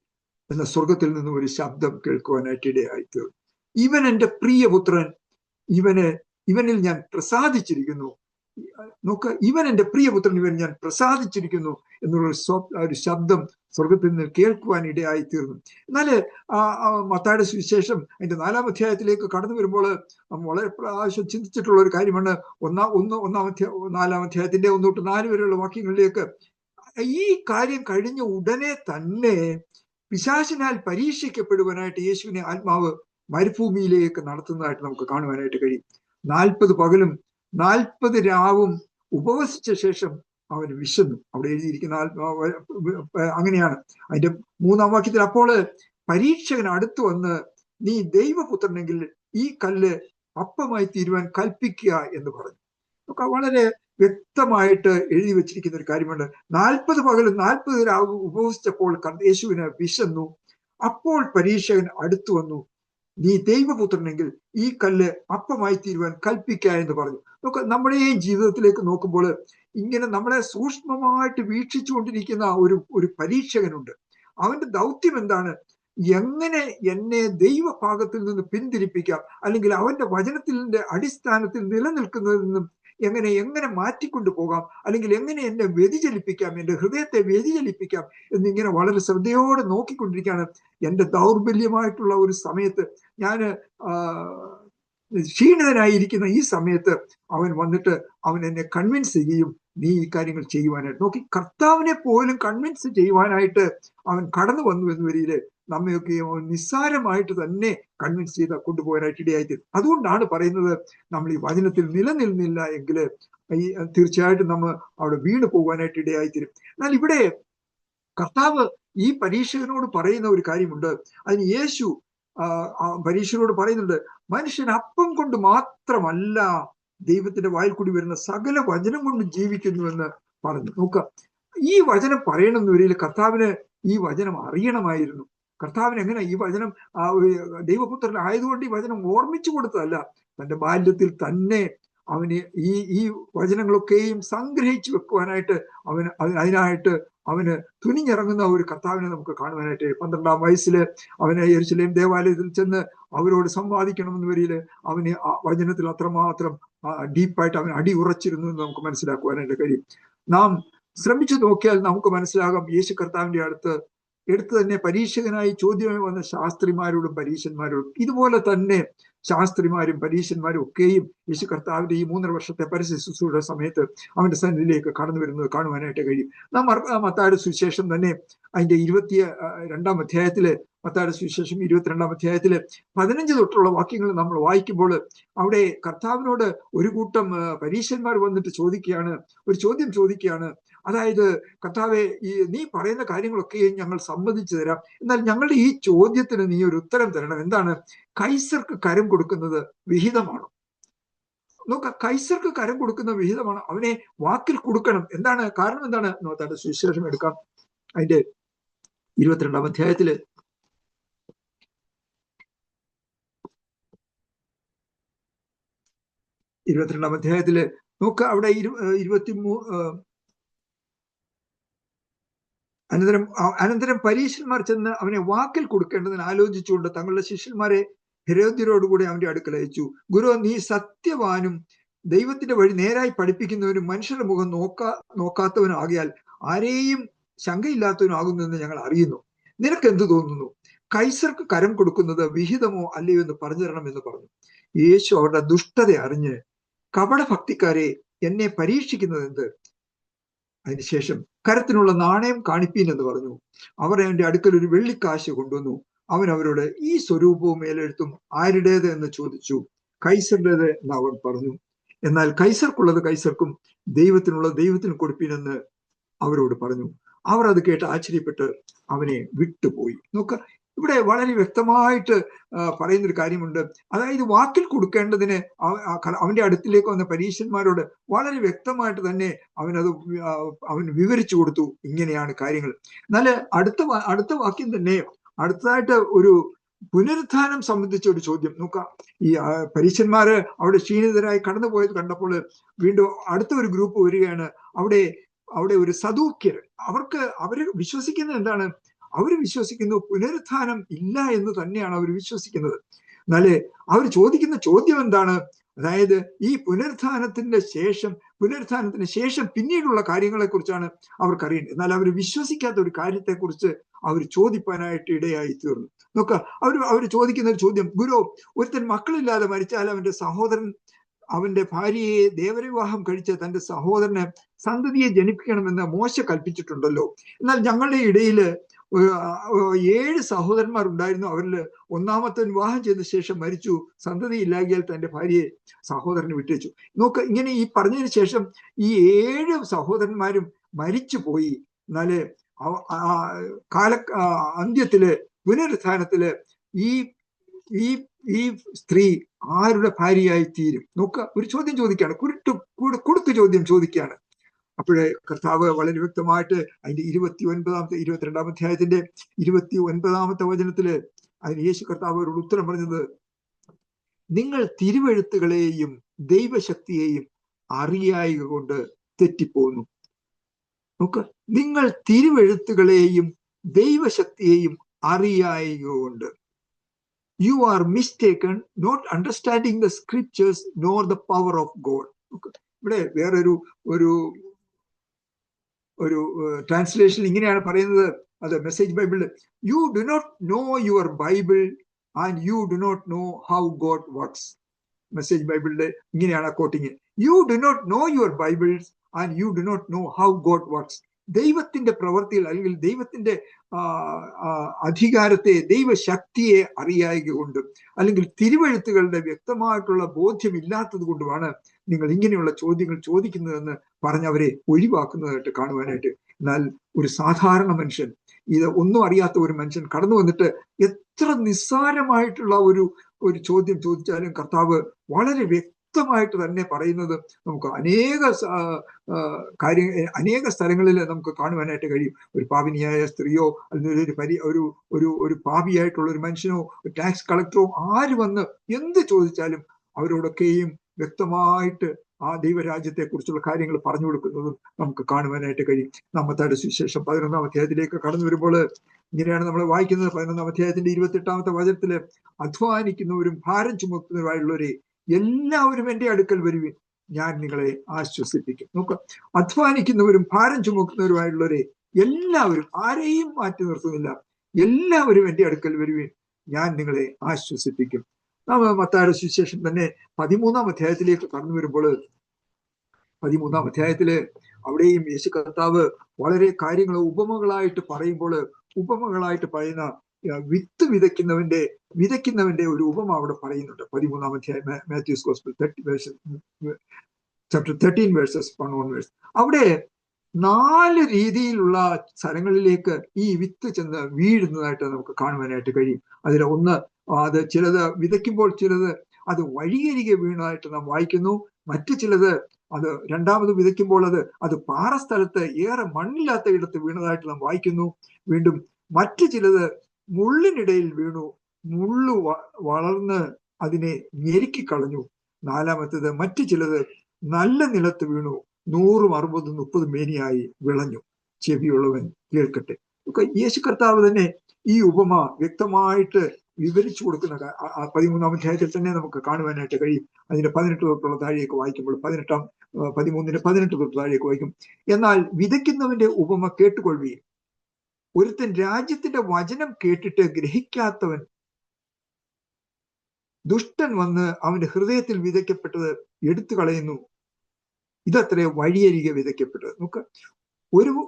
എന്ന സ്വർഗത്തിൽ നിന്നും ഒരു ശബ്ദം കേൾക്കുവാനായിട്ട് ഇടയായിത്തീർന്നു. ഇവൻ എൻ്റെ പ്രിയപുത്രൻ, ഇവനിൽ ഞാൻ പ്രസാദിച്ചിരിക്കുന്നു. നോക്ക്, ഇവൻ എൻ്റെ പ്രിയപുത്രൻ, ഇവൻ ഞാൻ പ്രസാദിച്ചിരിക്കുന്നു എന്നുള്ള ഒരു ശബ്ദം സ്വർഗത്തിൽ നിന്ന് കേൾക്കുവാൻ ഇടയായിത്തീർന്നു. എന്നാല് മത്തായിയുടെ സുവിശേഷം അതിന്റെ 4-ാം അധ്യായത്തിലേക്ക് കടന്നു വരുമ്പോൾ വളരെ പ്രാവശ്യം ചിന്തിച്ചിട്ടുള്ള ഒരു കാര്യമാണ്. 4-ാം അധ്യായത്തിന്റെ 1 തൊട്ട് 4 വരെയുള്ള വാക്യങ്ങളിലേക്ക് ഈ കാര്യം കഴിഞ്ഞ ഉടനെ തന്നെ പിശാചിനാൽ പരീക്ഷിക്കപ്പെടുവാനായിട്ട് യേശുവിനെ ആത്മാവ് മരുഭൂമിയിലേക്ക് നടത്തുന്നതായിട്ട് നമുക്ക് കാണുവാനായിട്ട് കഴിയും. 40 പകലും 40 രാവും ഉപവസിച്ച ശേഷം അവന് വിശന്നു. അവിടെ എഴുതിയിരിക്കുന്ന അങ്ങനെയാണ്. അതിന്റെ 3-ാം വാക്യത്തിൽ, അപ്പോൾ പരീക്ഷകൻ അടുത്തു വന്ന്, നീ ദൈവപുത്രനെങ്കിൽ ഈ കല്ല് അപ്പമായി തീരുവാൻ കൽപ്പിക്കുക എന്ന് പറഞ്ഞു. ഒക്കെ വളരെ വ്യക്തമായിട്ട് എഴുതി വെച്ചിരിക്കുന്ന ഒരു കാര്യമുണ്ട്. 40 പകലും 40 രാവും ഉപവസിച്ചപ്പോൾ യേശുവിന് വിശന്നു. അപ്പോൾ പരീക്ഷകൻ അടുത്തു വന്നു, നീ ദൈവപുത്രനെങ്കിൽ ഈ കല്ല് അപ്പമായി തീരുവാൻ കൽപ്പിക്കുക എന്ന് പറഞ്ഞു. നമുക്ക് നമ്മുടെ ഈ ജീവിതത്തിലേക്ക് നോക്കുമ്പോൾ ഇങ്ങനെ നമ്മളെ സൂക്ഷ്മമായിട്ട് വീക്ഷിച്ചുകൊണ്ടിരിക്കുന്ന ഒരു പരീക്ഷകനുണ്ട്. അവന്റെ ദൗത്യം എന്താണ്? എങ്ങനെ എന്നെ ദൈവഭാഗത്തിൽ നിന്ന് പിന്തിരിപ്പിക്കാം, അല്ലെങ്കിൽ അവന്റെ വചനത്തിന്റെ അടിസ്ഥാനത്തിൽ നിലനിൽക്കുന്നതിൽ നിന്നും എങ്ങനെ മാറ്റിക്കൊണ്ടു പോകാം, അല്ലെങ്കിൽ എങ്ങനെ എന്നെ വ്യതിചലിപ്പിക്കാം, എൻ്റെ ഹൃദയത്തെ വ്യതിചലിപ്പിക്കാം എന്നിങ്ങനെ വളരെ ശ്രദ്ധയോടെ നോക്കിക്കൊണ്ടിരിക്കുകയാണ്. എൻ്റെ ദൗർബല്യമായിട്ടുള്ള ഒരു സമയത്ത്, ഞാൻ ക്ഷീണിതനായിരിക്കുന്ന ഈ സമയത്ത് അവൻ വന്നിട്ട് അവൻ എന്നെ കൺവിൻസ് ചെയ്യുകയും നീ ഈ കാര്യങ്ങൾ ചെയ്യുവാനായിട്ട് നോക്കി. കർത്താവിനെ പോലും കൺവിൻസ് ചെയ്യുവാനായിട്ട് അവൻ കടന്നു വന്നു എന്ന് വരിയില് നമ്മയൊക്കെ നിസ്സാരമായിട്ട് തന്നെ കൺവിൻസ് ചെയ്ത് കൊണ്ടുപോകാനായിട്ട് ഇടയായിത്തീരും. അതുകൊണ്ടാണ് പറയുന്നത്, നമ്മൾ ഈ വചനത്തിൽ നിലനിന്നില്ല എങ്കിൽ തീർച്ചയായിട്ടും നമ്മൾ അവിടെ വീണ് പോകാനായിട്ട് ഇടയായിത്തീരും. എന്നാൽ ഇവിടെ കർത്താവ് ഈ പരീക്ഷകനോട് പറയുന്ന ഒരു കാര്യമുണ്ട്. അതിന് യേശു പരീക്ഷകനോട് പറയുന്നുണ്ട്, മനുഷ്യൻ അപ്പം കൊണ്ട് മാത്രമല്ല ദൈവത്തിന്റെ വായിൽ കൂടി വരുന്ന സകല വചനം കൊണ്ട് ജീവിക്കുന്നുവെന്ന് പറഞ്ഞു. നോക്കുക, ഈ വചനം പറയണമെന്ന് വരിയിൽ കർത്താവിന് ഈ വചനം അറിയണമായിരുന്നു. കർത്താവിന് എങ്ങനെ ഈ വചനം ദൈവപുത്രൻ ആയതുകൊണ്ട് ഈ വചനം ഓർമ്മിച്ചു കൊടുത്തതല്ല, തന്റെ ബാല്യത്തിൽ തന്നെ അവന് ഈ വചനങ്ങളൊക്കെയും സംഗ്രഹിച്ചു വെക്കുവാനായിട്ട് അതിനായിട്ട് അവന് തുനിഞ്ഞിറങ്ങുന്ന ഒരു കർത്താവിനെ നമുക്ക് കാണുവാനായിട്ട് 12-ാം വയസ്സില് അവന് യെരൂശലേം ദേവാലയത്തിൽ ചെന്ന് അവരോട് സംവാദിക്കണമെന്ന് വരിയില് അവന് വചനത്തിൽ അത്രമാത്രം ഡീപ്പായിട്ട് അവൻ അടി ഉറച്ചിരുന്നു എന്ന് നമുക്ക് മനസ്സിലാക്കുവാനായിട്ട് കഴിയും. നാം ശ്രമിച്ചു നോക്കിയാൽ നമുക്ക് മനസ്സിലാകാം, യേശു കർത്താവിന്റെ അടുത്ത് തന്നെ പരീക്ഷകനായി ചോദ്യമായി വന്ന ശാസ്ത്രിമാരോടും പരീശന്മാരോടും ഇതുപോലെ തന്നെ ശാസ്ത്രിമാരും പരീശന്മാരും ഒക്കെയും യേശു കർത്താവിന്റെ ഈ 3.5 വർഷത്തെ പരസ്യ ശുശ്രൂഷയുടെ സമയത്ത് അവന്റെ സന്നിധിയിലേക്ക് കടന്നു വരുന്നത് കാണുവാനായിട്ട് കഴിയും. നാം മത്തായിയുടെ സുവിശേഷം തന്നെ അതിന്റെ 22-ാം അധ്യായത്തില്, മത്തായിയുടെ സുവിശേഷം 22-ാം അധ്യായത്തില് 15 തൊട്ടുള്ള വാക്യങ്ങൾ നമ്മൾ വായിക്കുമ്പോൾ അവിടെ കർത്താവിനോട് ഒരു കൂട്ടം പരീശന്മാർ വന്നിട്ട് ഒരു ചോദ്യം ചോദിക്കുകയാണ്. അതായത്, കർത്താവെ, നീ പറയുന്ന കാര്യങ്ങളൊക്കെയും ഞങ്ങൾ സമ്മതിച്ചു തരാം, എന്നാൽ ഞങ്ങളുടെ ഈ ചോദ്യത്തിന് നീ ഒരു ഉത്തരം തരണം. എന്താണ്? കൈസർക്ക് കരം കൊടുക്കുന്നത് വിഹിതമാണോ? നോക്ക, കൈസർക്ക് കരം കൊടുക്കുന്ന വിഹിതമാണ്, അവനെ വാക്കിൽ കൊടുക്കണം. എന്താണ് കാരണം? എന്താണ്? നോക്കാതെ സുവിശേഷം എടുക്കാം. അതിന്റെ 22-ാം അധ്യായത്തില് 22-ാം അധ്യായത്തില് നോക്ക, അവിടെ 23 അനന്തരം പരീശന്മാർ ചെന്ന് അവനെ വാക്കിൽ കൊടുക്കേണ്ടതിന് ആലോചിച്ചുകൊണ്ട് തങ്ങളുടെ ശിഷ്യന്മാരെ ഹെരോദ്യരോടുകൂടി അവന്റെ അടുക്കൽ അയച്ചു. ഗുരു, നീ സത്യവാനും ദൈവത്തിന്റെ വഴി നേരായി പഠിപ്പിക്കുന്നവനും മനുഷ്യരുടെ മുഖം നോക്കാത്തവനും ആകയാൽ ആരെയും ശങ്കയില്ലാത്തവനും എന്ന് ഞങ്ങൾ അറിയുന്നു. നിനക്ക് എന്ത് തോന്നുന്നു? കൈസർക്ക് കരം കൊടുക്കുന്നത് വിഹിതമോ അല്ലയോ എന്ന് പറഞ്ഞു തരണം എന്ന് പറഞ്ഞു. യേശു അവരുടെ ദുഷ്ടത അറിഞ്ഞ്, കപടഭക്തിക്കാരെ, എന്നെ പരീക്ഷിക്കുന്നത് എന്ത്? അതിനുശേഷം കരത്തിനുള്ള നാണയം കാണിപ്പീൻ എന്ന് പറഞ്ഞു. അവർ അവന്റെ അടുക്കൽ ഒരു വെള്ളിക്കാശ് കൊണ്ടുവന്നു. അവൻ അവരോട്, ഈ സ്വരൂപവും മേലെഴുത്തും ആരുടേത് എന്ന് ചോദിച്ചു. കൈസറുടേത് എന്ന് അവൻ പറഞ്ഞു. എന്നാൽ കൈസർക്കുള്ളത് കൈസർക്കും ദൈവത്തിനുള്ളത് ദൈവത്തിന് കൊടുപ്പീനെന്ന് അവരോട് പറഞ്ഞു. അവർ അത് കേട്ട് ആശ്ചര്യപ്പെട്ട് അവനെ വിട്ടുപോയി. നോക്ക, ഇവിടെ വളരെ വ്യക്തമായിട്ട് പറയുന്നൊരു കാര്യമുണ്ട്. അതായത് വാക്കിൽ കൊടുക്കേണ്ടതിന് അവന്റെ അടുത്തിലേക്ക് വന്ന പരീശന്മാരോട് വളരെ വ്യക്തമായിട്ട് തന്നെ അവൻ വിവരിച്ചു കൊടുത്തു, ഇങ്ങനെയാണ് കാര്യങ്ങൾ. എന്നാൽ അടുത്ത വാക്യം തന്നെ അടുത്തതായിട്ട് ഒരു പുനരുത്ഥാനം സംബന്ധിച്ച ഒരു ചോദ്യം നോക്കാം. ഈ പരീശന്മാര് അവിടെ ക്ഷീണിതരായി കടന്നുപോയത് കണ്ടപ്പോൾ വീണ്ടും അടുത്ത ഒരു ഗ്രൂപ്പ് വരികയാണ്. അവിടെ ഒരു സദൂക്യർ, അവര് വിശ്വസിക്കുന്നത് എന്താണ്? അവർ വിശ്വസിക്കുന്നു പുനരുത്ഥാനം ഇല്ല എന്ന് തന്നെയാണ് അവർ വിശ്വസിക്കുന്നത്. എന്നാല് അവർ ചോദിക്കുന്ന ചോദ്യം എന്താണ്? അതായത് ഈ പുനരുത്ഥാനത്തിന് ശേഷം പിന്നീടുള്ള കാര്യങ്ങളെ കുറിച്ചാണ് അവർക്കറിയേണ്ടത്. എന്നാൽ അവർ വിശ്വസിക്കാത്ത ഒരു കാര്യത്തെക്കുറിച്ച് അവർ ചോദിപ്പാനായിട്ട് ഇടയായി തീർന്നു. നോക്ക, അവർ ചോദിക്കുന്ന ഒരു ചോദ്യം, ഗുരു, ഒരുത്തൻ മക്കളില്ലാതെ മരിച്ചാൽ അവന്റെ ഭാര്യയെ ദേവവിവാഹം കഴിച്ച് തന്റെ സഹോദരന് സന്തതിയെ ജനിപ്പിക്കണമെന്ന് മോശ കൽപ്പിച്ചിട്ടുണ്ടല്ലോ. എന്നാൽ ഞങ്ങളുടെ ഇടയിൽ 7 സഹോദരന്മാർ ഉണ്ടായിരുന്നു. അവരിൽ ഒന്നാമത്തെ വിവാഹം ചെയ്ത ശേഷം മരിച്ചു. സന്തതി ഇല്ലാകിയാൽ തന്റെ ഭാര്യയെ സഹോദരന് വിട്ടേച്ചു. നോക്ക്, ഇങ്ങനെ ഈ പറഞ്ഞതിന് ശേഷം ഈ 7 സഹോദരന്മാരും മരിച്ചു പോയി. എന്നാല് അന്ത്യത്തില് പുനരുത്ഥാനത്തില് ഈ സ്ത്രീ ആരുടെ ഭാര്യയായി തീരും? നോക്ക, ഒരു ചോദ്യം ചോദിക്കുകയാണ്, കുടുക്ക് ചോദ്യം ചോദിക്കുകയാണ്. അപ്പോഴേ കർത്താവ് വളരെ വ്യക്തമായിട്ട് അതിന്റെ 22ാമത്തെ അധ്യായത്തിന്റെ 29ാമത്തെ വചനത്തില് അതിന് യേശു കർത്താവ് അവരോട് ഉത്തരം പറഞ്ഞത്, നിങ്ങൾ തിരുവെഴുത്തുകളെയും ദൈവശക്തിയെയും അറിയായിക കൊണ്ട് തെറ്റിപ്പോകുന്നു. നോക്ക്, നിങ്ങൾ തിരുവെഴുത്തുകളെയും ദൈവശക്തിയെയും അറിയായിക കൊണ്ട്. You are mistaken, not understanding the scriptures nor the power of God. ഇവിടെ വേറൊരു ട്രാൻസ്ലേഷൻ ഇങ്ങനെയാണ് പറയുന്നത്. അത് മെസ്സേജ് ബൈബിളിൽ, you do not know your Bible and you do not know how God works. Message ബൈബിളിലെ ഇങ്ങനെയാണ് quoting, you do not know your Bibles and you do not know how God works. ദൈവത്തിന്റെ പ്രവൃത്തികൾ അല്ലെങ്കിൽ ദൈവത്തിന്റെ അധികാരത്തെ, ദൈവശക്തിയെ അറിയായിക കൊണ്ട്, അല്ലെങ്കിൽ തിരുവെഴുത്തുകളുടെ വ്യക്തമായിട്ടുള്ള ബോധ്യമില്ലാത്തത് കൊണ്ടുമാണ് നിങ്ങൾ ഇങ്ങനെയുള്ള ചോദ്യങ്ങൾ ചോദിക്കുന്നതെന്ന് പറഞ്ഞവരെ ഒഴിവാക്കുന്നതായിട്ട് കാണുവാനായിട്ട്. എന്നാൽ ഒരു സാധാരണ മനുഷ്യൻ, ഇത് ഒന്നും അറിയാത്ത ഒരു മനുഷ്യൻ കടന്നു വന്നിട്ട് എത്ര നിസ്സാരമായിട്ടുള്ള ഒരു ചോദ്യം ചോദിച്ചാലും കർത്താവ് വളരെ വ്യക്തമായിട്ട് തന്നെ പറയുന്നത് നമുക്ക് അനേക സ്ഥലങ്ങളിൽ നമുക്ക് കാണുവാനായിട്ട് കഴിയും. ഒരു പാപിനിയായ സ്ത്രീയോ അല്ലെങ്കിൽ ഒരു പാപിയായിട്ടുള്ള ഒരു മനുഷ്യനോ ടാക്സ് കളക്ടറോ ആര് വന്ന് എന്ത് ചോദിച്ചാലും അവരോടൊക്കെയും വ്യക്തമായിട്ട് ആ ദൈവരാജ്യത്തെ കുറിച്ചുള്ള കാര്യങ്ങൾ പറഞ്ഞു കൊടുക്കുന്നതും നമുക്ക് കാണുവാനായിട്ട് കഴിയും. മത്തായിയുടെ സുവിശേഷം 11ാം അധ്യായത്തിലേക്ക് കടന്നു വരുമ്പോൾ ഇങ്ങനെയാണ് നമ്മൾ വായിക്കുന്നത്. 11ാം അധ്യായത്തിന്റെ 28ാമത്തെ വചനത്തില്, അധ്വാനിക്കുന്നവരും ഭാരം ചുമക്കുന്നവരുമായുള്ളവരെ എല്ലാവരും എൻ്റെ അടുക്കൽ വരുവിൻ, ഞാൻ നിങ്ങളെ ആശ്വസിപ്പിക്കും. നോക്കുക, അധ്വാനിക്കുന്നവരും ഭാരം ചുമക്കുന്നവരുമായുള്ളവരെ എല്ലാവരും, ആരെയും മാറ്റി നിർത്തുന്നില്ല, എല്ലാവരും എൻ്റെ അടുക്കൽ വരുവിൻ, ഞാൻ നിങ്ങളെ ആശ്വസിപ്പിക്കും. നാം മത്തായിയുടെ സുവിശേഷം തന്നെ 13ാം അധ്യായത്തിലേക്ക് കടന്നു വരുമ്പോൾ 13ാം അധ്യായത്തില് അവിടെയും യേശു കർത്താവ് വളരെ കാര്യങ്ങൾ ഉപമകളായിട്ട് പറയുന്ന വിത്ത് വിതയ്ക്കുന്നവന്റെ ഒരു ഉപമ അവിടെ പറയുന്നുണ്ട്. 13ാം അധ്യായം മാത്യൂസ് ഗോസ്പൽ ചാപ്റ്റർ 13 വേഴ്സസ് 1 അവിടെ 4 രീതിയിലുള്ള സ്ഥലങ്ങളിലേക്ക് ഈ വിത്ത് ചെന്ന് വീഴുന്നതായിട്ട് നമുക്ക് കാണുവാനായിട്ട് കഴിയും. അതിൽ ഒന്ന്, അത് ചിലത് വിതയ്ക്കുമ്പോൾ ചിലത് അത് വഴിയരികെ വീണതായിട്ട് നാം വായിക്കുന്നു. മറ്റു ചിലത് അത് രണ്ടാമത് വിതയ്ക്കുമ്പോൾ അത് പാറസ്ഥലത്ത് ഏറെ മണ്ണില്ലാത്ത ഇടത്ത് വീണതായിട്ട് നാം വായിക്കുന്നു. വീണ്ടും മറ്റു ചിലത് മുള്ളിനിടയിൽ വീണു, മുള്ളു വളർന്ന് അതിനെ ഞെരുക്കിക്കളഞ്ഞു. നാലാമത്തേത് മറ്റു ചിലത് നല്ല നിലത്ത് വീണു, 100, 60, 30 മേനിയായി വിളഞ്ഞു. ചെവിയുള്ളവൻ കേൾക്കട്ടെ. യേശു കർത്താവ് തന്നെ ഈ ഉപമ വ്യക്തമായിട്ട് വിവരിച്ചു കൊടുക്കുന്ന 13-ാം അധ്യായത്തിൽ തന്നെ നമുക്ക് കാണുവാനായിട്ട് കഴിയും. അതിന്റെ 18 തൊട്ടുള്ള താഴേക്ക് വായിക്കുമ്പോൾ 13-ന്റെ 18 തൊട്ട് താഴേക്ക് വായിക്കും. എന്നാൽ വിതയ്ക്കുന്നവന്റെ ഉപമ കേട്ടുകൊള്ളുകയും, ഒരുത്തൻ രാജ്യത്തിന്റെ വചനം കേട്ടിട്ട് ഗ്രഹിക്കാത്തവൻ ദുഷ്ടൻ വന്ന് അവന്റെ ഹൃദയത്തിൽ വിതയ്ക്കപ്പെട്ടത് എടുത്തു കളയുന്നു. ഇതത്രേ വഴിയരികെ വിതയ്ക്കപ്പെട്ടത്. നമുക്ക്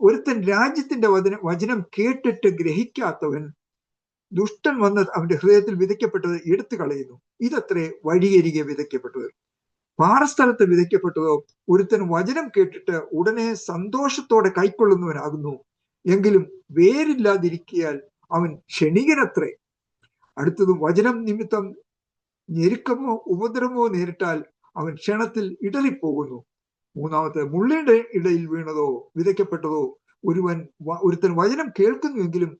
ഒരുത്തൻ രാജ്യത്തിന്റെ വചനം കേട്ടിട്ട് ഗ്രഹിക്കാത്തവൻ ദുഷ്ടൻ വന്ന് അവന്റെ ഹൃദയത്തിൽ വിതയ്ക്കപ്പെട്ടത് എടുത്തു കളയുന്നു. ഇതത്രേ വഴിയരികെ വിതയ്ക്കപ്പെട്ടത്. പാറസ്ഥലത്ത് വിതയ്ക്കപ്പെട്ടതോ ഒരുത്തൻ വചനം കേട്ടിട്ട് ഉടനെ സന്തോഷത്തോടെ കൈക്കൊള്ളുന്നവനാകുന്നു. എങ്കിലും വേരില്ലാതിരിക്കിയാൽ അവൻ ക്ഷണികനത്രേ. അടുത്തത് വചനം നിമിത്തം ഞെരുക്കമോ ഉപദ്രവമോ നേരിട്ടാൽ അവൻ ക്ഷണത്തിൽ ഇടറിപ്പോകുന്നു. മൂന്നാമത്തെ മുള്ളിന്റെ ഇടയിൽ വീണതോ വിതയ്ക്കപ്പെട്ടതോ ഒരുത്തൻ വചനം കേൾക്കുന്നുവെങ്കിലും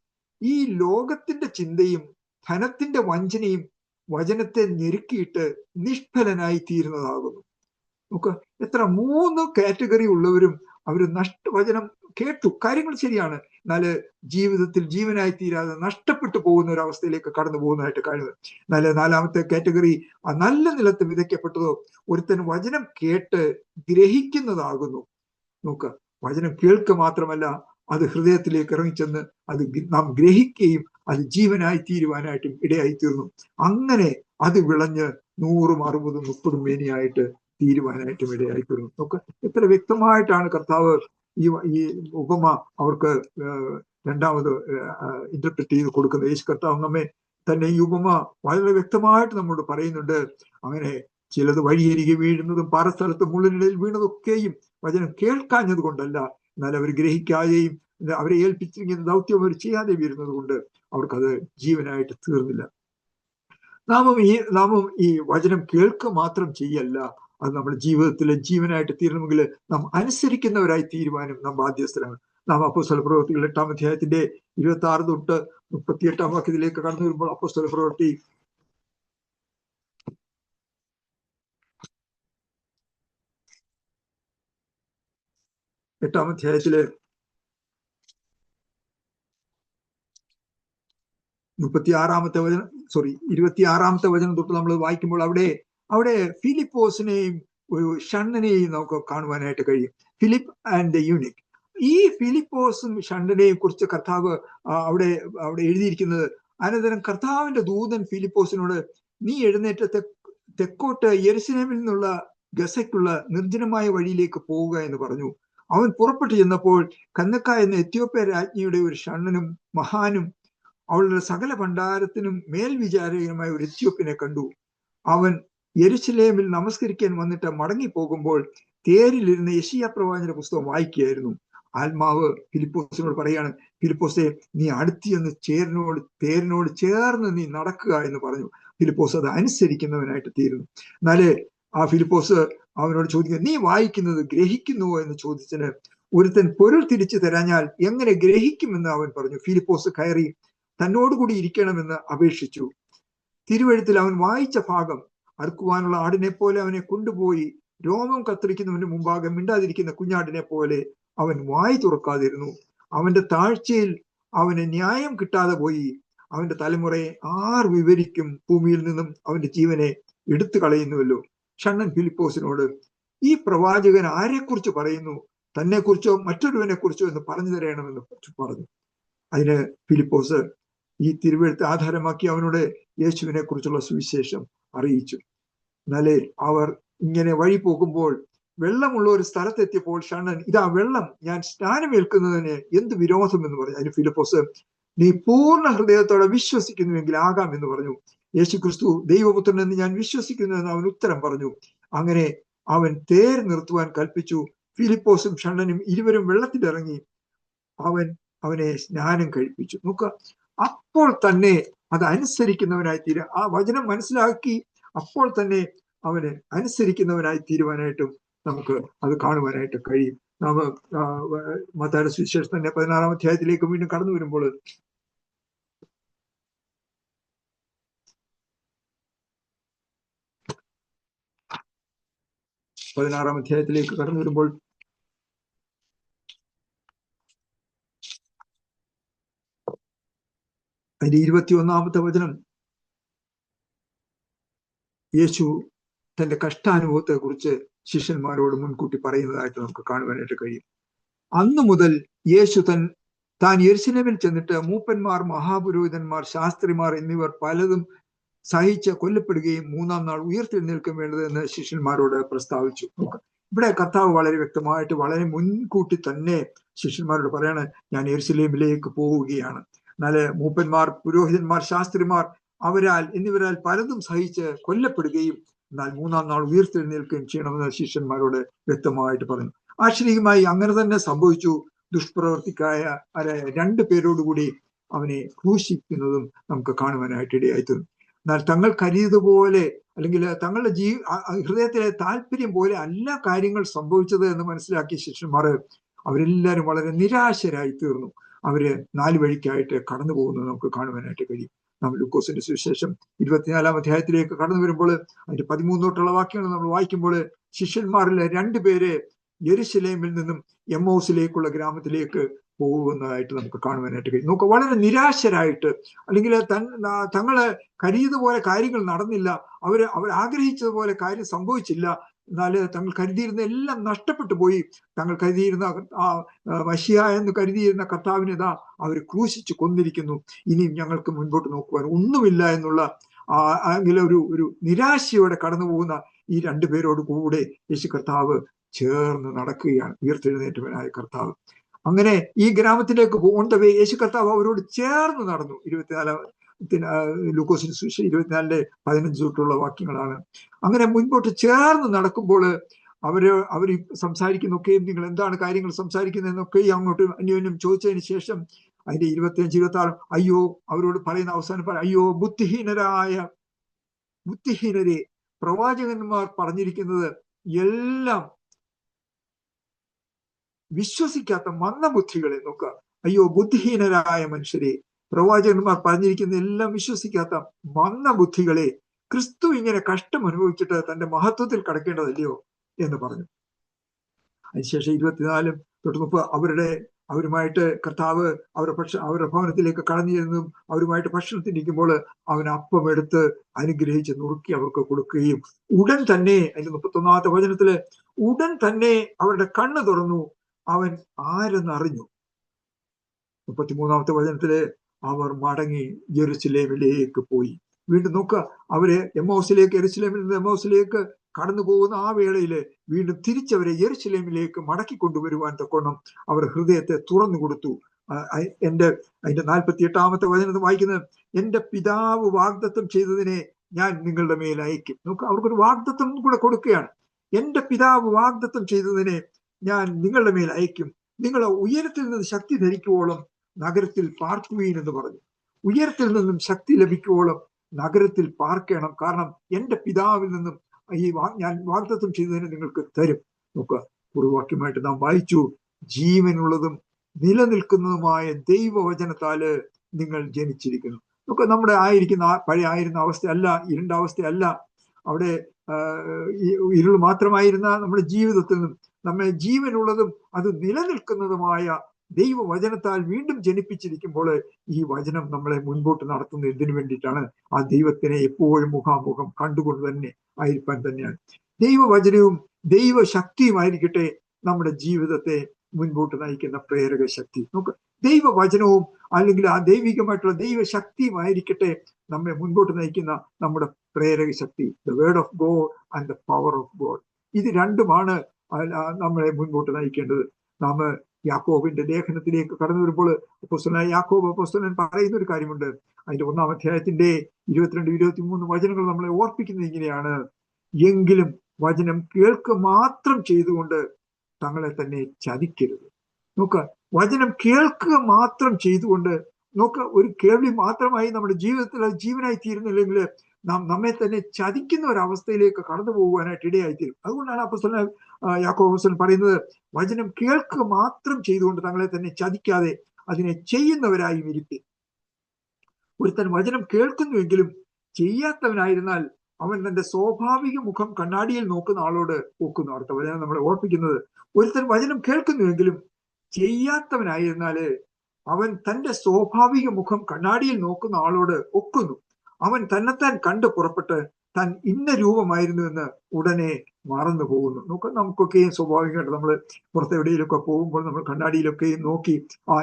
ഈ ലോകത്തിന്റെ ചിന്തയും ധനത്തിന്റെ വഞ്ചനയും വചനത്തെ ഞെരുക്കിയിട്ട് നിഷ്ഫലനായി തീരുന്നതാകുന്നു. നമുക്ക് എത്ര 3 കാറ്റഗറി ഉള്ളവരും അവർ വചനം കേട്ടു, കാര്യങ്ങൾ ശരിയാണ്, എന്നാൽ ജീവിതത്തിൽ ജീവനായി തീരാതെ നഷ്ടപ്പെട്ടു പോകുന്ന ഒരു അവസ്ഥയിലേക്ക് കടന്നു പോകുന്നതായിട്ട് കാണുന്നത്. എന്നാൽ 4-ാമത്തെ കാറ്റഗറി നല്ല നിലത്ത് വിതയ്ക്കപ്പെട്ടതോ ഒരുത്തൻ വചനം കേട്ട് ഗ്രഹിക്കുന്നതാകുന്നു. നോക്ക്, വചനം കേൾക്കുക മാത്രമല്ല, അത് ഹൃദയത്തിലേക്ക് ഇറങ്ങിച്ചെന്ന് അത് നാം ഗ്രഹിക്കുകയും അത് ജീവനായി തീരുവാനായിട്ടും ഇടയായി തീർന്നു. അങ്ങനെ അത് വിളഞ്ഞ് 100, 60, 30 മേനിയായിട്ട് തീരുവാനായിട്ടും ഇടയായി തീർന്നു. നോക്ക്, എത്ര വ്യക്തമായിട്ടാണ് കർത്താവ് ഈ ഉപമ അവർക്ക് രണ്ടാമത് ഇന്റർപ്രറ്റ് ചെയ്ത് കൊടുക്കുന്നത്. യേശു കർത്താവ് നമ്മെ തന്നെ ഈ ഉപമ വളരെ വ്യക്തമായിട്ട് നമ്മോട് പറയുന്നുണ്ട്. അങ്ങനെ ചിലത് വഴിയരികെ വീഴുന്നതും പാറസ്ഥലത്ത് മുള്ളിനിടയിൽ വീണതൊക്കെയും വചനം കേൾക്കാഞ്ഞത് കൊണ്ടല്ല, എന്നാൽ അവർ ഗ്രഹിക്കാതെയും അവരെ ഏൽപ്പിച്ചിരിക്കുന്ന ദൗത്യം അവർ ചെയ്യാതെ വീഴുന്നത് കൊണ്ട് അവർക്കത് ജീവനായിട്ട് തീർന്നില്ല. നാമും ഈ വചനം കേൾക്കുക മാത്രം ചെയ്യല്ല, അത് നമ്മുടെ ജീവിതത്തിലെ ജീവനായിട്ട് തീരണമെങ്കിൽ നാം അനുസരിക്കുന്നവരായി തീരുവാനും നാം ബാധ്യസ്ഥരാണ്. നാം അപ്പോസ്തല പ്രവൃത്തികൾ 8-ാം അധ്യായത്തിന്റെ 26 തൊട്ട് 38-ാം വാക്യത്തിലേക്ക് കടന്നു വരുമ്പോൾ അപ്പോസ്തല പ്രവൃത്തി 8-ാം അധ്യായത്തില് 26-ാമത്തെ വചനം തൊട്ട് നമ്മൾ വായിക്കുമ്പോൾ അവിടെ ഫിലിപ്പോസിനെയും ഒരു ഷണ്ഡനെയും നമുക്ക് കാണുവാനായിട്ട് കഴിയും. Philip and the unique. ഈ ഫിലിപ്പോസും ഷണ്ഡനെയും കുറിച്ച് കർത്താവ് അവിടെ എഴുതിയിരിക്കുന്നത്, അനന്തരം കർത്താവിന്റെ ദൂതൻ ഫിലിപ്പോസിനോട്, നീ എഴുന്നേറ്റ് തെക്കോട്ട് യെരുശലേമിൽ നിന്നുള്ള ഗസയ്ക്കുള്ള നിർജ്ജനമായ വഴിയിലേക്ക് പോവുക എന്ന് പറഞ്ഞു. അവൻ പുറപ്പെട്ടു ചെന്നപ്പോൾ കന്നക്ക എന്ന എത്യോപ്യ രാജ്ഞിയുടെ ഒരു ഷണ്ഡനും മഹാനും അവളുടെ സകല ഭണ്ഡാരത്തിനും മേൽവിചാരകനുമായ ഒരു എത്യോപ്യനെ കണ്ടു. അവൻ യെരുശലേമിൽ നമസ്കരിക്കാൻ വന്നിട്ട് മടങ്ങി പോകുമ്പോൾ തേരിലിരുന്ന് യെശയ്യാ പ്രവാചകന്റെ പുസ്തകം വായിക്കുകയായിരുന്നു. ആത്മാവ് ഫിലിപ്പോസിനോട് പറയാണ്, ഫിലിപ്പോസെ, നീ അടുത്ത് തേരിനോട് ചേർന്ന് നീ നടക്കുക എന്ന് പറഞ്ഞു. ഫിലിപ്പോസ് അത് അനുസരിക്കുന്നവനായിട്ട് തീരുന്നു. എന്നാല് ആ ഫിലിപ്പോസ് അവനോട് ചോദിക്കുക, നീ വായിക്കുന്നത് ഗ്രഹിക്കുന്നുവോ എന്ന് ചോദിച്ചതിന്, ഒരുത്തൻ പൊരുൾ തിരിച്ചു തരാഞ്ഞാൽ എങ്ങനെ ഗ്രഹിക്കുമെന്ന് അവൻ പറഞ്ഞു. ഫിലിപ്പോസ് കയറി തന്നോടുകൂടി ഇരിക്കണമെന്ന് അപേക്ഷിച്ചു. തിരുവെഴുത്തിൽ അവൻ വായിച്ച ഭാഗം, അറുക്കുവാനുള്ള ആടിനെ പോലെ അവനെ കൊണ്ടുപോയി രോമം കത്തിരിക്കുന്നവന് മുമ്പാകെ മിണ്ടാതിരിക്കുന്ന കുഞ്ഞാടിനെ പോലെ അവൻ വായി തുറക്കാതിരുന്നു. അവന്റെ താഴ്ചയിൽ അവന് ന്യായം കിട്ടാതെ പോയി. അവന്റെ തലമുറയെ ആർ വിവരിക്കും? ഭൂമിയിൽ നിന്നും അവന്റെ ജീവനെ എടുത്തു കളയുന്നുവല്ലോ. ഷണ്ണൻ ഫിലിപ്പോസിനോട്, ഈ പ്രവാചകൻ ആരെക്കുറിച്ച് പറയുന്നു? തന്നെക്കുറിച്ചോ മറ്റൊരുവനെ കുറിച്ചോ എന്ന് പറഞ്ഞു തരണമെന്ന് പറഞ്ഞു. അതിന് ഫിലിപ്പോസ് ഈ തിരുവെഴുത്ത് ആധാരമാക്കി അവനോട് യേശുവിനെ കുറിച്ചുള്ള സുവിശേഷം അറിയിച്ചു. എന്നാലേ അവർ ഇങ്ങനെ വഴി പോകുമ്പോൾ വെള്ളമുള്ള ഒരു സ്ഥലത്തെത്തിയപ്പോൾ ഷണ്ണൻ, ഇതാ വെള്ളം, ഞാൻ സ്നാനമേൽക്കുന്നതിന് എന്ത് വിരോധം എന്ന് പറഞ്ഞു. അതിന് ഫിലിപ്പോസ്, നീ പൂർണ്ണ ഹൃദയത്തോടെ വിശ്വസിക്കുന്നുവെങ്കിൽ ആകാം എന്ന് പറഞ്ഞു. യേശു ക്രിസ്തു ദൈവപുത്രൻ എന്ന് ഞാൻ വിശ്വസിക്കുന്നു എന്ന് അവൻ ഉത്തരം പറഞ്ഞു. അങ്ങനെ അവൻ തേർ നിർത്തുവാൻ കൽപ്പിച്ചു. ഫിലിപ്പോസും ഷണ്ണനും ഇരുവരും വെള്ളത്തിലിറങ്ങി അവനെ സ്നാനം കഴിപ്പിച്ചു. നോക്കുക, അപ്പോൾ തന്നെ അത് അനുസരിക്കുന്നവനായി തീരുക. ആ വചനം മനസ്സിലാക്കി അപ്പോൾ തന്നെ അവന് അനുസരിക്കുന്നവനായി തീരുവാനായിട്ടും നമുക്ക് അത് കാണുവാനായിട്ട് കഴിയും. നാം മത്തായിയുടെ സുവിശേഷം തന്നെ 16-ാം അധ്യായത്തിലേക്ക് വീണ്ടും കടന്നു വരുമ്പോൾ 16-ാം അധ്യായത്തിലേക്ക് കടന്നു വരുമ്പോൾ അതിന്റെ 21-ാമത്തെ വചനം യേശു തന്റെ കഷ്ടാനുഭവത്തെ കുറിച്ച് ശിഷ്യന്മാരോട് മുൻകൂട്ടി പറയുന്നതായിട്ട് നമുക്ക് കാണുവാനായിട്ട് കഴിയും. അന്നു മുതൽ യേശു താൻ യെരുശലേമിൽ ചെന്നിട്ട് മൂപ്പന്മാർ, മഹാപുരോഹിതന്മാർ, ശാസ്ത്രിമാർ എന്നിവർ പലതും സഹിച്ച് കൊല്ലപ്പെടുകയും 3-ാം നാൾ ഉയർത്തെഴുന്നേൽക്കാൻ വേണ്ടതെന്ന് ശിഷ്യന്മാരോട് പ്രസ്താവിച്ചു. ഇവിടെ കർത്താവ് വളരെ വ്യക്തമായിട്ട് വളരെ മുൻകൂട്ടി തന്നെ ശിഷ്യന്മാരോട് പറയാണ്, ഞാൻ യെരുശലേമിലേക്ക് പോവുകയാണ്. എന്നാല് മൂപ്പന്മാർ, പുരോഹിതന്മാർ, ശാസ്ത്രിമാർ എന്നിവരാൽ പലതും സഹിച്ച് കൊല്ലപ്പെടുകയും എന്നാൽ 3-ാം നാൾ ഉയർത്തെഴുന്നേൽക്കുകയും ചെയ്യണമെന്ന് ശിഷ്യന്മാരോട് വ്യക്തമായിട്ട് പറഞ്ഞു. ആശ്ചര്യമായി അങ്ങനെ തന്നെ സംഭവിച്ചു. ദുഷ്പ്രവർത്തിക്കായ 2 പേരോടുകൂടി അവനെ ക്രൂശിക്കുന്നതും നമുക്ക് കാണുവാനായിട്ട് ഇടയായിത്തീർന്നു. എന്നാൽ തങ്ങൾ കരുതിയതുപോലെ അല്ലെങ്കിൽ തങ്ങളുടെ ഹൃദയത്തിലെ താല്പര്യം പോലെ അല്ല കാര്യങ്ങൾ സംഭവിച്ചത് എന്ന് മനസ്സിലാക്കിയ ശിഷ്യന്മാർ അവരെല്ലാവരും വളരെ നിരാശരായി തീർന്നു. അവര് 4 വഴിക്കായിട്ട് കടന്നു പോകുന്നത് നമുക്ക് കാണുവാനായിട്ട് കഴിയും. നാം ലൂക്കോസിന്റെ സുവിശേഷം 24-ാം അധ്യായത്തിലേക്ക് കടന്നു വരുമ്പോൾ അതിന്റെ 13 തൊട്ടുള്ള വാക്യങ്ങൾ നമ്മൾ വായിക്കുമ്പോൾ ശിഷ്യന്മാരിൽ 2 പേര് യെരുശലേമിൽ നിന്നും എമ്മൗസിലേക്കുള്ള ഗ്രാമത്തിലേക്ക് പോകുന്നതായിട്ട് നമുക്ക് കാണുവാനായിട്ട് കഴിയും. നമുക്ക് വളരെ നിരാശരായിട്ട് അല്ലെങ്കിൽ തങ്ങള് കരുതിയതുപോലെ കാര്യങ്ങൾ നടന്നില്ല, അവർ ആഗ്രഹിച്ചതുപോലെ കാര്യം സംഭവിച്ചില്ല, എന്നാൽ തങ്ങൾ കരുതിയിരുന്ന എല്ലാം നഷ്ടപ്പെട്ടു പോയി. തങ്ങൾ കരുതിയിരുന്ന മശിഹ എന്ന് കരുതിയിരുന്ന കർത്താവിനെ അവർ ക്രൂശിച്ച് കൊന്നിരിക്കുന്നു, ഇനിയും ഞങ്ങൾക്ക് മുൻപോട്ട് നോക്കുവാൻ ഒന്നുമില്ല എന്നുള്ള ഒരു നിരാശയോടെ കടന്നു പോകുന്ന ഈ 2 പേരോട് കൂടെ യേശു കർത്താവ് ചേർന്ന് നടക്കുകയാണ്, ഉയർത്തെഴുന്നേറ്റവനായ കർത്താവ്. അങ്ങനെ ഈ ഗ്രാമത്തിലേക്ക് പോകേണ്ടവേ യേശു കർത്താവ് അവരോട് ചേർന്ന് നടന്നു. 24 ലൂക്കോസിന്റെ സുവിശേഷം 24-15 തൊട്ടുള്ള വാക്യങ്ങളാണ്. അങ്ങനെ മുൻപോട്ട് ചേർന്ന് നടക്കുമ്പോൾ അവർ സംസാരിക്കുന്നൊക്കെയും നിങ്ങൾ എന്താണ് കാര്യങ്ങൾ സംസാരിക്കുന്നതെന്നൊക്കെയും അങ്ങോട്ട് അന്യോന്യം ചോദിച്ചതിന് ശേഷം അതിന്റെ 25-26 അയ്യോ അവരോട് പറയുന്ന അവസാനം അയ്യോ ബുദ്ധിഹീനരെ, പ്രവാചകന്മാർ പറഞ്ഞിരിക്കുന്നത് എല്ലാം വിശ്വസിക്കാത്ത മന്ദബുദ്ധികളെ. നോക്കുക, അയ്യോ ബുദ്ധിഹീനരായ മനുഷ്യരെ, പ്രവാചകന്മാർ പറഞ്ഞിരിക്കുന്ന എല്ലാം വിശ്വസിക്കാത്ത മന്ദബുദ്ധികളെ, ക്രിസ്തു ഇങ്ങനെ കഷ്ടം അനുഭവിച്ചിട്ട് തന്റെ മഹത്വത്തിൽ കടക്കേണ്ടതല്ലയോ എന്ന് പറഞ്ഞു. അതിനുശേഷം 24 തൊട്ട് 30 അവരുമായിട്ട് കർത്താവ് അവരുടെ ഭവനത്തിലേക്ക് കടന്നു ചെന്നതും അവരുമായിട്ട് ഭക്ഷണത്തിനിരിക്കുമ്പോൾ അവൻ അപ്പം എടുത്ത് അനുഗ്രഹിച്ച് നുറുക്കി അവർക്ക് കൊടുക്കുകയും ഉടൻ തന്നെ അതിന്റെ 31-ാമത്തെ വചനത്തില് ഉടൻ തന്നെ അവരുടെ കണ്ണ് തുറന്നു, അവൻ ആരെന്നറിഞ്ഞു. 33-ാമത്തെ വചനത്തില് അവർ മടങ്ങി യെരുശലേമിലേക്ക് പോയി. വീണ്ടും നോക്കുക, അവര് യെരുശലേമിൽ നിന്ന് എമ്മൗസിലേക്ക് കടന്നു പോകുന്ന ആ വേളയില് വീണ്ടും തിരിച്ചവരെ യെരുശലേമിലേക്ക് മടക്കി കൊണ്ടുവരുവാൻ തക്കോണം അവർ ഹൃദയത്തെ തുറന്നു കൊടുത്തു. അതിന്റെ 48-ാമത്തെ വചനത്തിൽ വായിക്കുന്നത്, എന്റെ പിതാവ് വാഗ്ദത്തം ചെയ്തതിനെ ഞാൻ നിങ്ങളുടെ മേൽ അയക്കും. നോക്കുക, അവർക്കൊരു വാഗ്ദത്തം കൂടെ കൊടുക്കുകയാണ്. എന്റെ പിതാവ് വാഗ്ദത്തം ചെയ്തതിനെ ഞാൻ നിങ്ങളുടെ മേൽ അയക്കും. നിങ്ങൾ ഉയരത്തിൽ നിന്ന് ശക്തി ധരിക്കുവോളം നഗരത്തിൽ പാർക്കുവീൻ എന്ന് പറഞ്ഞു. ഉയരത്തിൽ നിന്നും ശക്തി ലഭിക്കുവോളം നഗരത്തിൽ പാർക്കണം, കാരണം എന്റെ പിതാവിൽ നിന്നും ഞാൻ വാഗ്ദത്തം ചെയ്തതിനെ നിങ്ങൾക്ക് തരും. നോക്കുക, പൂർവ്വവാക്യമായിട്ട് നാം വായിച്ചു, ജീവനുള്ളതും നിലനിൽക്കുന്നതുമായ ദൈവവചനത്താല് നിങ്ങൾ ജനിച്ചിരിക്കുന്നു. നോക്കുക, നമ്മുടെ ആയിരുന്ന അവസ്ഥയല്ല, ഇരുണ്ട അവസ്ഥയല്ല, അവിടെ ഇരുൾ മാത്രമായിരുന്ന നമ്മുടെ ജീവിതത്തിൽ നിന്നും നമ്മെ ജീവനുള്ളതും അത് നിലനിൽക്കുന്നതുമായ ദൈവവചനത്താൽ വീണ്ടും ജനിപ്പിച്ചിരിക്കുമ്പോൾ ഈ വചനം നമ്മളെ മുൻപോട്ട് നടത്തുന്നത് എന്തിനു വേണ്ടിയിട്ടാണ്? ആ ദൈവത്തിനെ എപ്പോഴും മുഖാമുഖം കണ്ടുകൊണ്ട് തന്നെ ആയിരിക്കാൻ തന്നെയാണ്. ദൈവവചനവും ദൈവശക്തിയുമായിരിക്കട്ടെ നമ്മുടെ ജീവിതത്തെ മുൻപോട്ട് നയിക്കുന്ന പ്രേരക ശക്തി. നമുക്ക് ദൈവവചനവും അല്ലെങ്കിൽ ആ ദൈവികമായിട്ടുള്ള ദൈവശക്തിയുമായിരിക്കട്ടെ നമ്മെ മുൻപോട്ട് നയിക്കുന്ന നമ്മുടെ പ്രേരക ശക്തി. The word of God and the power of God. ഇത് രണ്ടുമാണ് നമ്മളെ മുൻപോട്ട് നയിക്കേണ്ടത്. നാം യാക്കോബിന്റെ ലേഖനത്തിലേക്ക് കടന്നു വരുമ്പോൾ അപ്പോസ്തലനായ യാക്കോബ് അപ്പോസ്തലൻ പറയുന്ന ഒരു കാര്യമുണ്ട്. അതിന്റെ 1-ാം അധ്യായത്തിന്റെ 22-23 വചനങ്ങൾ നമ്മളെ ഓർപ്പിക്കുന്നത് ഇങ്ങനെയാണ്, എങ്കിലും വചനം കേൾക്കുക മാത്രം ചെയ്തുകൊണ്ട് തങ്ങളെ തന്നെ ചതിക്കരുത്. നോക്കുക, വചനം കേൾക്കുക മാത്രം ചെയ്തുകൊണ്ട്, നോക്കുക, ഒരു കേൾവി മാത്രമായി നമ്മുടെ ജീവിതത്തിൽ അത് ജീവനായി തീരുന്നില്ലെങ്കിൽ നാം നമ്മെ തന്നെ ചതിക്കുന്ന ഒരവസ്ഥയിലേക്ക് കടന്നു പോകുവാനായിട്ട് ഇടയായിത്തീരും. അതുകൊണ്ടാണ് അപ്പോസ്തലൻ യാക്കോബ് അപ്പോസ്തലൻ പറയുന്നത്, വചനം കേൾക്കുക മാത്രം ചെയ്തുകൊണ്ട് തങ്ങളെ തന്നെ ചതിക്കാതെ അതിനെ ചെയ്യുന്നവരായും ഇരിപ്പിൻ. ഒരുത്തൻ വചനം കേൾക്കുന്നുവെങ്കിലും ചെയ്യാത്തവനായിരുന്നാൽ അവൻ തന്റെ സ്വാഭാവിക മുഖം കണ്ണാടിയിൽ നോക്കുന്ന ആളോട് ഒക്കുന്നു. അടുത്ത വചനം നമ്മളെ ഓർപ്പിക്കുന്നത്, ഒരുത്തൻ വചനം കേൾക്കുന്നുവെങ്കിലും ചെയ്യാത്തവനായിരുന്നാല് അവൻ തന്റെ സ്വാഭാവിക മുഖം കണ്ണാടിയിൽ നോക്കുന്ന ആളോട് ഒക്കുന്നു. അവൻ തന്നെത്താൻ കണ്ടു പുറപ്പെട്ട് താൻ ഇന്ന രൂപമായിരുന്നു എന്ന് ഉടനെ മറന്നു പോകുന്നു. നമുക്കൊക്കെയും സ്വാഭാവികമായിട്ട് നമ്മൾ പുറത്തെവിടെയിലൊക്കെ പോകുമ്പോൾ നമ്മൾ കണ്ണാടിയിലൊക്കെയും നോക്കി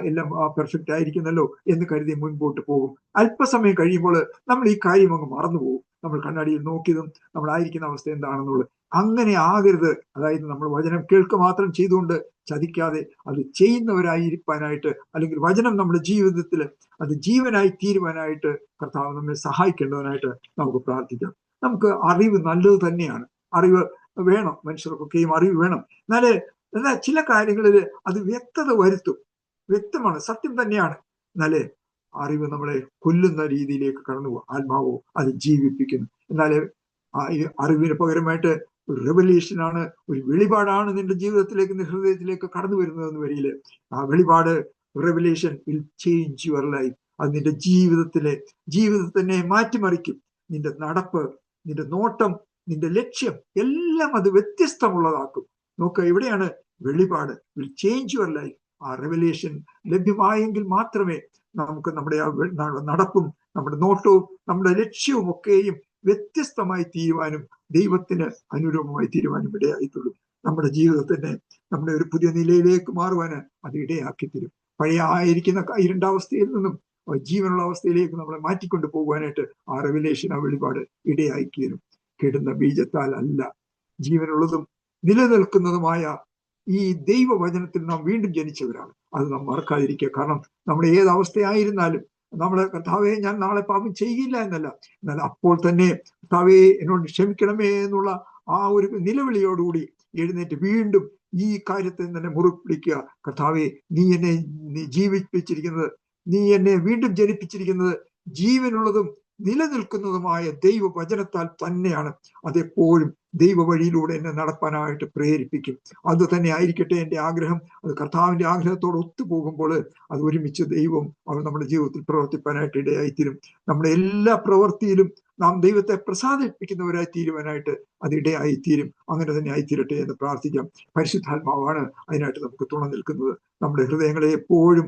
എല്ലാം പെർഫെക്റ്റ് ആയിരിക്കുന്നല്ലോ എന്ന് കരുതി മുൻപോട്ട് പോകും. അല്പസമയം കഴിയുമ്പോൾ നമ്മൾ ഈ കാര്യം അങ്ങ് മറന്നു പോകും. നമ്മൾ കണ്ണാടിയിൽ നോക്കിയതും നമ്മളായിരിക്കുന്ന അവസ്ഥ എന്താണെന്നുള്ളത്. അങ്ങനെ ആകരുത്. അതായത് നമ്മൾ വചനം കേൾക്കുക മാത്രം ചെയ്തുകൊണ്ട് ചതിക്കാതെ അത് ചെയ്യുന്നവരായിരിക്കാനായിട്ട്, അല്ലെങ്കിൽ വചനം നമ്മുടെ ജീവിതത്തിൽ അത് ജീവനായി തീരുവാനായിട്ട് കർത്താവ് നമ്മെ സഹായിക്കേണ്ടവനായിട്ട് നമുക്ക് പ്രാർത്ഥിക്കാം. നമുക്ക് അറിവ് നല്ലത് തന്നെയാണ്. അറിവ് വേണം, മനുഷ്യർക്കൊക്കെയും അറിവ് വേണം. എന്നാൽ ചില കാര്യങ്ങളിൽ അത് വ്യക്തത വരുത്തും. വ്യക്തമാണ്, സത്യം തന്നെയാണ്. എന്നാലേ അറിവ് നമ്മളെ കൊല്ലുന്ന രീതിയിലേക്ക് കടന്നു പോകും. ആത്മാവോ അത് ജീവിപ്പിക്കുന്നു. എന്നാലേ അറിവിന് പകരമായിട്ട് ഒരു റെവല്യൂഷനാണ്, ഒരു വെളിപാടാണ് നിന്റെ ജീവിതത്തിലേക്ക്, നിന്റെ ഹൃദയത്തിലേക്ക് കടന്നു വരുന്നതെന്ന് വരിയില്. ആ വെളിപാട്, revolution will change your life. അത് നിന്റെ ജീവിതത്തിനെ മാറ്റിമറിക്കും. നിന്റെ നടപ്പ്, നിന്റെ നോട്ടം, നിന്റെ ലക്ഷ്യം എല്ലാം അത് വ്യത്യസ്തമുള്ളതാക്കും. നോക്കുക, എവിടെയാണ് വെളിപാട്? Will change your life. ആ റെവല്യൂഷൻ ലഭ്യമായെങ്കിൽ മാത്രമേ നമുക്ക് നമ്മുടെ നടപ്പും നമ്മുടെ നോട്ടവും നമ്മുടെ ലക്ഷ്യവും ഒക്കെയും വ്യത്യസ്തമായി തീരുവാനും ദൈവത്തിന് അനുരൂപമായി തീരുവാനും ഇടയായിട്ടുള്ളൂ. നമ്മുടെ ജീവിതത്തിനെ നമ്മുടെ ഒരു പുതിയ നിലയിലേക്ക് മാറുവാന് അത് ഇടയാക്കി തരും. പഴയ ആയിരിക്കുന്ന ഇരുണ്ടാവസ്ഥയിൽ നിന്നും ജീവനുള്ള അവസ്ഥയിലേക്ക് നമ്മളെ മാറ്റിക്കൊണ്ടു പോകുവാനായിട്ട് ആ റെവല്യൂഷൻ, ആ വെളിപാട് ഇടയായി തീരും. കെടുന്ന ബീജത്താൽ അല്ല, ജീവനുള്ളതും നിലനിൽക്കുന്നതുമായ ഈ ദൈവവചനത്തിൽ നാം വീണ്ടും ജനിച്ചവരാണ്. അത് നാം മറക്കാതിരിക്കുക. കാരണം നമ്മുടെ ഏത് അവസ്ഥയായിരുന്നാലും നമ്മളെ കർത്താവേ ഞാൻ നാളെ പാപം ചെയ്യില്ല എന്നല്ല, എന്നാൽ അപ്പോൾ തന്നെ കർത്താവേ എന്നോട് ക്ഷമിക്കണമേ എന്നുള്ള ആ ഒരു നിലവിളിയോടുകൂടി എഴുന്നേറ്റ് വീണ്ടും ഈ കാര്യത്തെ തന്നെ മുറുകെ പിടിക്കുക. കർത്താവേ, നീ എന്നെ ജീവിപ്പിച്ചിരിക്കുന്നത്, നീ എന്നെ വീണ്ടും ജനിപ്പിച്ചിരിക്കുന്നത് ജീവനുള്ളതും നിലനിൽക്കുന്നതുമായ ദൈവവചനത്താൽ തന്നെയാണ്. അതെപ്പോഴും ദൈവ വഴിയിലൂടെ എന്നെ നടപ്പാനായിട്ട് പ്രേരിപ്പിക്കും. അത് തന്നെ ആയിരിക്കട്ടെ എൻ്റെ ആഗ്രഹം. അത് കർത്താവിന്റെ ആഗ്രഹത്തോട് ഒത്തുപോകുമ്പോൾ അത് ഒരുമിച്ച് ദൈവം അവൻ നമ്മുടെ ജീവിതത്തിൽ പ്രവർത്തിപ്പാനായിട്ട് ഇടയായിത്തീരും. നമ്മുടെ എല്ലാ പ്രവൃത്തിയിലും നാം ദൈവത്തെ പ്രസാദിപ്പിക്കുന്നവരായി തീരുവാനായിട്ട് അത് ഇടയായിത്തീരും. അങ്ങനെ തന്നെ ആയിത്തീരട്ടെ എന്ന് പ്രാർത്ഥിക്കാം. പരിശുദ്ധാത്മാവാണ് അതിനായിട്ട് നമുക്ക് തുണ നിൽക്കുന്നത്. നമ്മുടെ ഹൃദയങ്ങളെ എപ്പോഴും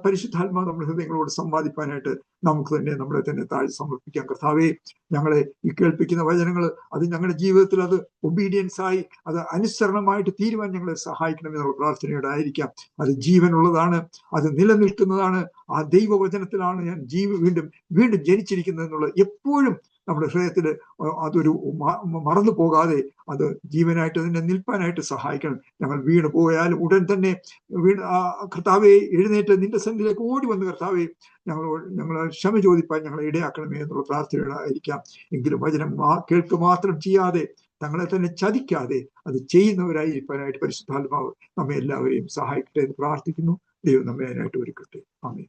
പരിശുദ്ധാത്മാവ് നമ്മുടെ ഹൃദയങ്ങളോട് സംവാദിപ്പാനായിട്ട് നമുക്ക് തന്നെ നമ്മളെ തന്നെ താഴെ സമർപ്പിക്കാം. കർത്താവേ, ഞങ്ങളെ ഈ കേൾപ്പിക്കുന്ന വചനങ്ങൾ അത് ഞങ്ങളുടെ ജീവിതത്തിൽ അത് ഒബീഡിയൻസ് ആയി, അത് അനുസരണമായിട്ട് തീരുവാൻ ഞങ്ങളെ സഹായിക്കണമെന്നുള്ള പ്രാർത്ഥനയോടെ ആയിരിക്കാം. അത് ജീവനുള്ളതാണ്, അത് നിലനിൽക്കുന്നതാണ്. ആ ദൈവവചനത്തിലാണ് ഞാൻ വീണ്ടും ജനിച്ചിരിക്കുന്നത് എന്നുള്ളത് എപ്പോഴും നമ്മുടെ ഹൃദയത്തിൽ അതൊരു മറന്നു പോകാതെ അത് ജീവനായിട്ട് തന്നെ നിൽപ്പാനായിട്ട് സഹായിക്കണം. ഞങ്ങൾ വീണ് പോയാലും ഉടൻ തന്നെ കർത്താവെ എഴുന്നേറ്റ് നിന്റെ സന്നിധിയിലേക്ക് ഓടി വന്ന് കർത്താവെ ഞങ്ങൾ ക്ഷമ ചോദിപ്പാൻ ഞങ്ങളെ ഇടയാക്കണമേ എന്നുള്ള പ്രാർത്ഥനകളായിരിക്കാം. എങ്കിലും വചനം കേൾക്കുക മാത്രം ചെയ്യാതെ തങ്ങളെ തന്നെ ചതിക്കാതെ അത് ചെയ്യുന്നവരായിരിക്കാനായിട്ട് പരിശുദ്ധാത്മാവ് നമ്മെ എല്ലാവരെയും സഹായിക്കട്ടെ എന്ന് പ്രാർത്ഥിക്കുന്നു. ദൈവം നമ്മെ അതിനായിട്ട് ഒരുക്കട്ടെ. ആമേൻ.